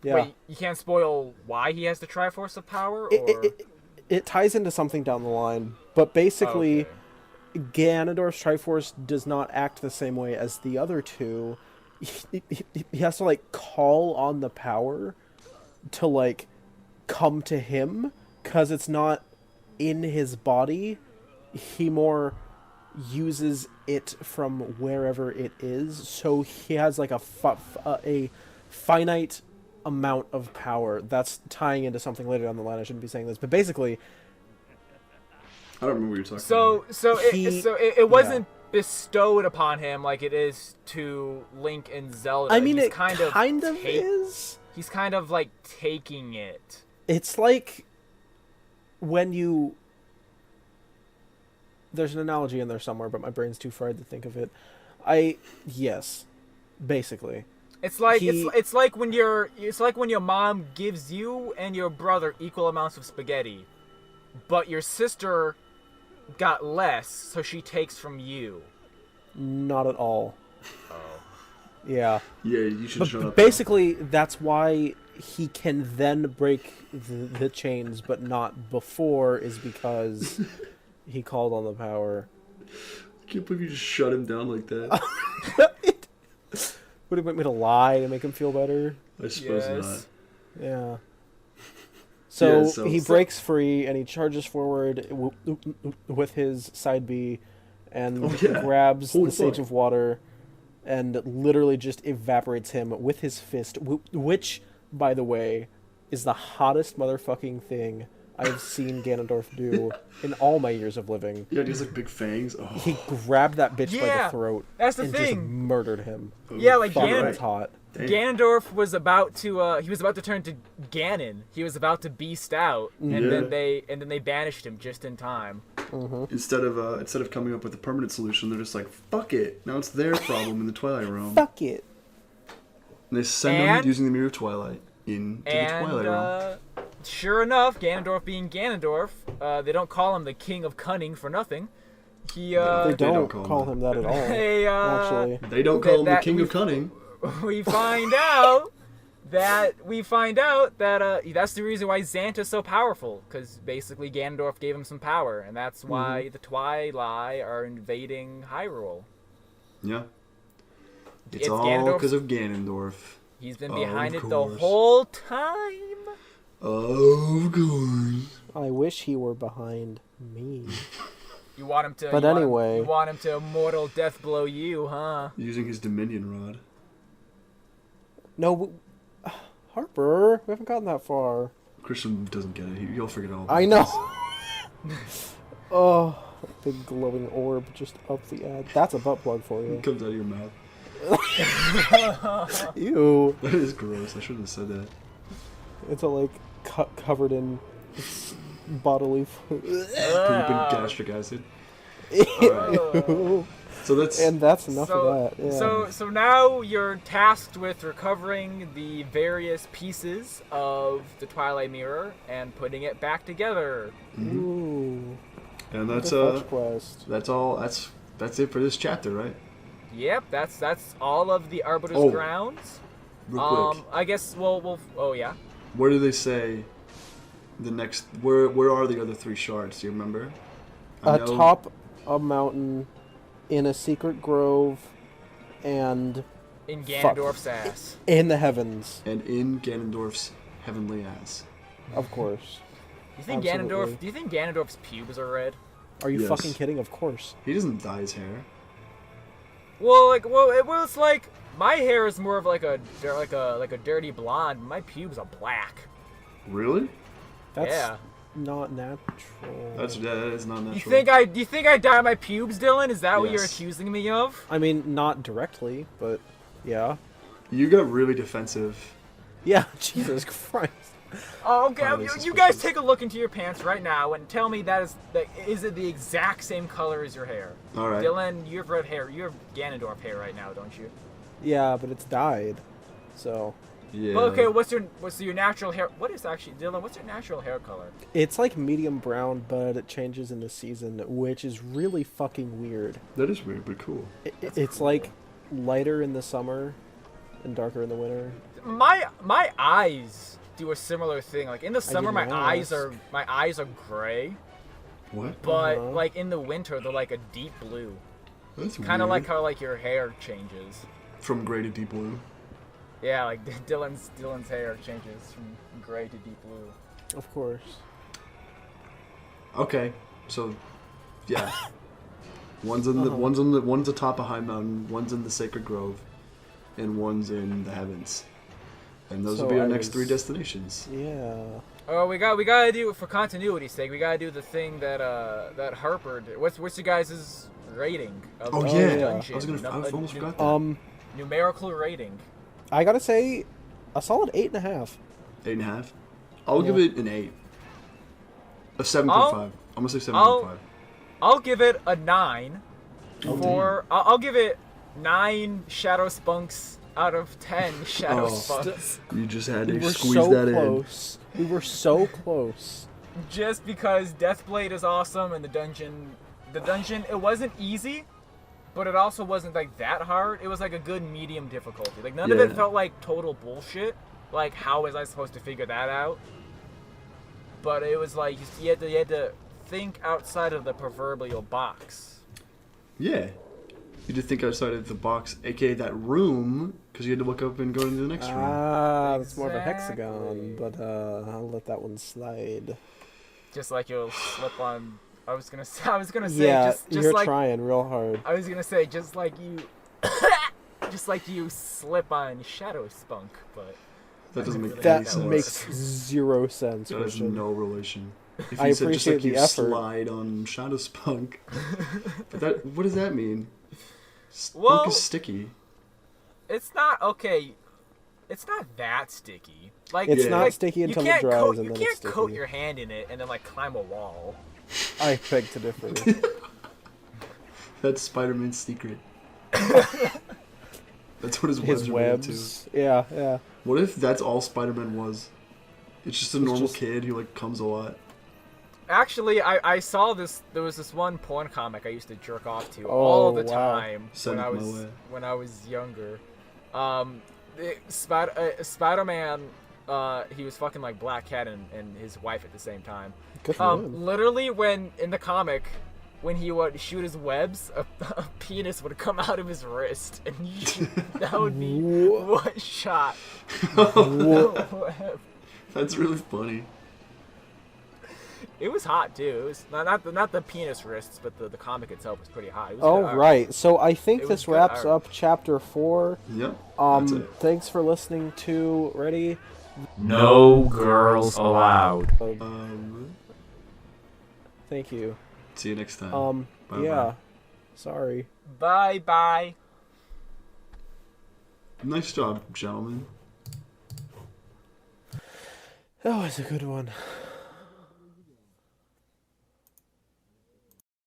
Speaker 3: Yeah.
Speaker 1: Wait, you can't spoil why he has the Triforce of Power? Or...
Speaker 3: It ties into something down the line, but basically...
Speaker 1: Okay.
Speaker 3: Ganondorf's Triforce does not act the same way as the other two. He has to, like, call on the power to, like, come to him, because it's not in his body. He more uses it from wherever it is, so he has, like, a finite amount of power. That's tying into something later down the line. I shouldn't be saying this, but basically...
Speaker 2: I don't remember what you're talking about.
Speaker 1: So it wasn't
Speaker 3: yeah.
Speaker 1: bestowed upon him like it is to Link and Zelda.
Speaker 3: I mean,
Speaker 1: He's
Speaker 3: it kind of is.
Speaker 1: He's kind of like taking it.
Speaker 3: It's like when you... There's an analogy in there somewhere, but my brain's too fried to think of it. Yes, basically.
Speaker 1: It's like it's like when your mom gives you and your brother equal amounts of spaghetti, but your sister got less, so she takes from you.
Speaker 3: Not at all.
Speaker 1: Oh.
Speaker 3: Yeah.
Speaker 2: Yeah, you should shut
Speaker 3: But
Speaker 2: up.
Speaker 3: basically, that's why he can then break the chains, but not before, is because he called on the power.
Speaker 2: I can't believe you just shut him down like that.
Speaker 3: Would he want me to lie to make him feel better?
Speaker 2: I suppose
Speaker 1: Yes.
Speaker 2: not.
Speaker 3: Yeah. So,
Speaker 2: Yeah, so-
Speaker 3: he breaks free and he charges forward with his side B and
Speaker 2: Oh, yeah.
Speaker 3: grabs
Speaker 2: Holy
Speaker 3: the Sage
Speaker 2: fuck.
Speaker 3: of Water and literally just evaporates him with his fist, which, by the way, is the hottest motherfucking thing I've seen Ganondorf do in all my years of living.
Speaker 2: Yeah, he has like big fangs. Oh,
Speaker 3: He grabbed that bitch by
Speaker 1: Yeah,
Speaker 3: the throat
Speaker 1: that's the
Speaker 3: and
Speaker 1: thing.
Speaker 3: just murdered him.
Speaker 1: Yeah, like
Speaker 3: Fuck,
Speaker 1: Ganon,
Speaker 3: that's hot.
Speaker 2: damn.
Speaker 1: Ganondorf was about to turn to Ganon. He was about to beast out, and
Speaker 2: Yeah.
Speaker 1: then they banished him just in time.
Speaker 2: Instead of coming up with a permanent solution, they're just like, fuck it. Now it's their problem in the Twilight Realm.
Speaker 3: Fuck it.
Speaker 2: And they send
Speaker 1: And-
Speaker 2: them using the Mirror of Twilight into the Twilight Realm.
Speaker 1: Sure enough, Ganondorf being Ganondorf, they don't call him the King of Cunning for nothing. He
Speaker 3: They
Speaker 2: don't
Speaker 3: don't
Speaker 2: call
Speaker 3: call
Speaker 2: him
Speaker 3: him that at all,
Speaker 1: Hey,
Speaker 3: actually.
Speaker 2: They don't call him the
Speaker 1: that
Speaker 2: King
Speaker 1: we-
Speaker 2: of Cunning.
Speaker 1: we find out that that's the reason why Xanta's so powerful, because basically Ganondorf gave him some power, and that's why the Twilight are invading Hyrule.
Speaker 2: Yeah. It's
Speaker 1: It's
Speaker 2: all
Speaker 1: Ganondorf.
Speaker 2: because of Ganondorf.
Speaker 1: He's been
Speaker 2: Of
Speaker 1: behind it the
Speaker 2: course.
Speaker 1: whole time.
Speaker 2: Of course.
Speaker 3: I wish he were behind me.
Speaker 1: You want him to.
Speaker 3: But anyway.
Speaker 1: You want him to immortal death blow you, huh?
Speaker 2: Using his Dominion rod.
Speaker 3: No, Harper, we haven't gotten that far.
Speaker 2: Christian doesn't get it. He'll figure it out.
Speaker 3: I know. Oh, big glowing orb just up the ad. That's a butt plug for you.
Speaker 2: It comes out of your mouth.
Speaker 3: Ew.
Speaker 2: That is gross. I shouldn't have said that.
Speaker 3: It's all like covered in bodily
Speaker 2: Poop and gastric acid.
Speaker 3: Ew.
Speaker 2: So that's
Speaker 3: enough of that. Yeah.
Speaker 1: So now you're tasked with recovering the various pieces of the Twilight Mirror and putting it back together.
Speaker 3: Ooh.
Speaker 2: And that's
Speaker 3: quest.
Speaker 2: that's all. That's it for this chapter, right?
Speaker 1: Yep, that's all of the Arbiter's grounds.
Speaker 2: Real quick.
Speaker 1: I guess we'll oh yeah.
Speaker 2: Where do they say the next? Where are the other 3 shards? Do you remember?
Speaker 3: Atop a mountain, in a secret grove, and
Speaker 1: In Ganondorf's ass.
Speaker 3: in the heavens.
Speaker 2: And in Ganondorf's heavenly ass.
Speaker 3: Of course.
Speaker 1: You think
Speaker 3: Absolutely.
Speaker 1: Do you think Ganondorf's pubes are red?
Speaker 3: Are you
Speaker 2: Yes.
Speaker 3: fucking kidding? Of course.
Speaker 2: He doesn't dye his hair.
Speaker 1: Well, it's like my hair is more of like a dirty blonde. My pubes are black.
Speaker 2: Really?
Speaker 3: That's
Speaker 1: Yeah.
Speaker 3: not natural.
Speaker 2: That is not natural.
Speaker 1: Do you think I dye my pubes, Dylan? Is that what you're
Speaker 2: Yes.
Speaker 1: accusing me of?
Speaker 3: I mean, not directly, but yeah.
Speaker 2: You got really defensive.
Speaker 3: Yeah, Jesus Christ.
Speaker 1: Oh, okay.
Speaker 2: Oh, this is
Speaker 1: You guys
Speaker 2: suspicious.
Speaker 1: take a look into your pants right now and tell me is it the exact same color as your hair?
Speaker 2: All right.
Speaker 1: Dylan, you have red hair. You have Ganondorf hair right now, don't you?
Speaker 3: Yeah, but it's dyed. So,
Speaker 2: Yeah.
Speaker 1: Well, okay. What's your natural hair? What is actually Dylan? What's your natural hair color?
Speaker 3: it's like medium brown, but it changes in the season, which is really fucking weird.
Speaker 2: That is weird, but cool.
Speaker 3: It's like lighter in the summer and darker in the winter.
Speaker 1: My eyes do a similar thing. Like in the summer, my
Speaker 3: didn't
Speaker 1: eyes
Speaker 3: ask.
Speaker 1: are gray,
Speaker 2: What?
Speaker 1: but
Speaker 3: Uh-huh.
Speaker 1: like in the winter, they're like a deep blue.
Speaker 2: That's
Speaker 1: Kind of
Speaker 2: weird.
Speaker 1: like how like your hair changes.
Speaker 2: From gray to deep blue.
Speaker 1: Yeah, like Dylan's hair changes from gray to deep blue.
Speaker 3: Of course.
Speaker 2: Okay, so yeah, one's atop a high mountain, one's in the sacred grove, and one's in the heavens, and those will
Speaker 3: So
Speaker 2: be our
Speaker 3: I
Speaker 2: next
Speaker 3: was-
Speaker 2: 3 destinations.
Speaker 3: Yeah.
Speaker 1: Oh, we gotta do for continuity's sake. We gotta do the thing that Harper did. What's your guys' rating? Of
Speaker 2: Oh
Speaker 1: the
Speaker 2: yeah,
Speaker 1: dungeon?
Speaker 2: I almost forgot that.
Speaker 1: Numerical rating.
Speaker 3: I gotta say, a solid 8.5.
Speaker 2: 8.5. I'll give
Speaker 3: Yeah.
Speaker 2: it an 8. A 7.5. I'm gonna say 7.5.
Speaker 1: I'll give it a 9.
Speaker 2: Oh,
Speaker 1: I'll give it 9 shadow spunks out of 10 shadow
Speaker 2: Oh.
Speaker 1: spunks.
Speaker 2: You just had
Speaker 3: We
Speaker 2: to
Speaker 3: were
Speaker 2: squeeze
Speaker 3: so
Speaker 2: that
Speaker 3: close. We were so close.
Speaker 1: Just because Deathblade is awesome and the dungeon it wasn't easy, but it also wasn't like that hard. It was like a good medium difficulty. Like none of it
Speaker 2: Yeah.
Speaker 1: felt like total bullshit. Like how was I supposed to figure that out? But it was like you had to think outside of the proverbial box.
Speaker 2: in. Yeah. You did think outside of the box, aka that room, because you had to look up and go into the next room.
Speaker 3: Ah, that's more of a hexagon,
Speaker 1: Exactly.
Speaker 3: but I'll let that one slide.
Speaker 1: Just like you'll slip on. I was gonna say
Speaker 3: Yeah,
Speaker 1: just
Speaker 3: you're
Speaker 1: like
Speaker 3: trying real hard.
Speaker 1: I was gonna say just like you, just like you slip on Shadow Spunk, but
Speaker 2: That doesn't make
Speaker 1: really
Speaker 2: any
Speaker 3: That
Speaker 2: sense.
Speaker 3: makes zero sense,
Speaker 2: That has
Speaker 3: Christian.
Speaker 2: no relation. If
Speaker 3: I
Speaker 2: you said just like
Speaker 3: appreciate
Speaker 2: you
Speaker 3: the effort.
Speaker 2: slide on Shadow Spunk, but what does that mean? Spunk
Speaker 1: Well-
Speaker 2: is sticky.
Speaker 1: it's not okay. It's not that sticky. Like
Speaker 3: It's
Speaker 2: Yeah.
Speaker 3: not
Speaker 1: like,
Speaker 3: sticky
Speaker 1: you
Speaker 3: until
Speaker 1: can't
Speaker 3: it dries,
Speaker 1: coat,
Speaker 3: and
Speaker 1: you
Speaker 3: then
Speaker 1: can't
Speaker 3: it's
Speaker 1: coat
Speaker 3: sticky.
Speaker 1: your hand in it and then like climb a wall.
Speaker 3: I beg to differ.
Speaker 2: That's Spider-Man's secret. That's what his webs
Speaker 3: His
Speaker 2: are made to.
Speaker 3: webs. Yeah, yeah.
Speaker 2: What if that's all Spider-Man was? It's just a normal
Speaker 3: just-
Speaker 2: kid who like comes a lot.
Speaker 1: Actually, I saw this. There was this one porn comic I used to jerk off to
Speaker 3: Oh,
Speaker 1: all the
Speaker 3: wow.
Speaker 1: time
Speaker 2: Send
Speaker 1: when I
Speaker 2: it my
Speaker 1: was
Speaker 2: way.
Speaker 1: younger. Spider-Man. He was fucking like Black Cat and his wife at the same time.
Speaker 3: Good for him.
Speaker 1: Literally, when in the comic, when he would shoot his webs, a penis would come out of his wrist, and that would be one shot.
Speaker 3: Whoa.
Speaker 2: That's really funny.
Speaker 1: It was hot too. It was not the penis wrists, but the comic itself was pretty hot. It was
Speaker 3: Oh,
Speaker 1: good art.
Speaker 3: right. So I think
Speaker 1: It was
Speaker 3: this
Speaker 1: good
Speaker 3: wraps
Speaker 1: art.
Speaker 3: up chapter 4.
Speaker 2: Yep. That's it.
Speaker 3: Thanks for listening to Ready.
Speaker 1: No girls allowed.
Speaker 3: Thank you.
Speaker 2: See you next time. Bye-bye.
Speaker 3: Yeah. Sorry.
Speaker 1: Bye.
Speaker 2: Nice job, gentlemen.
Speaker 3: That was a good one.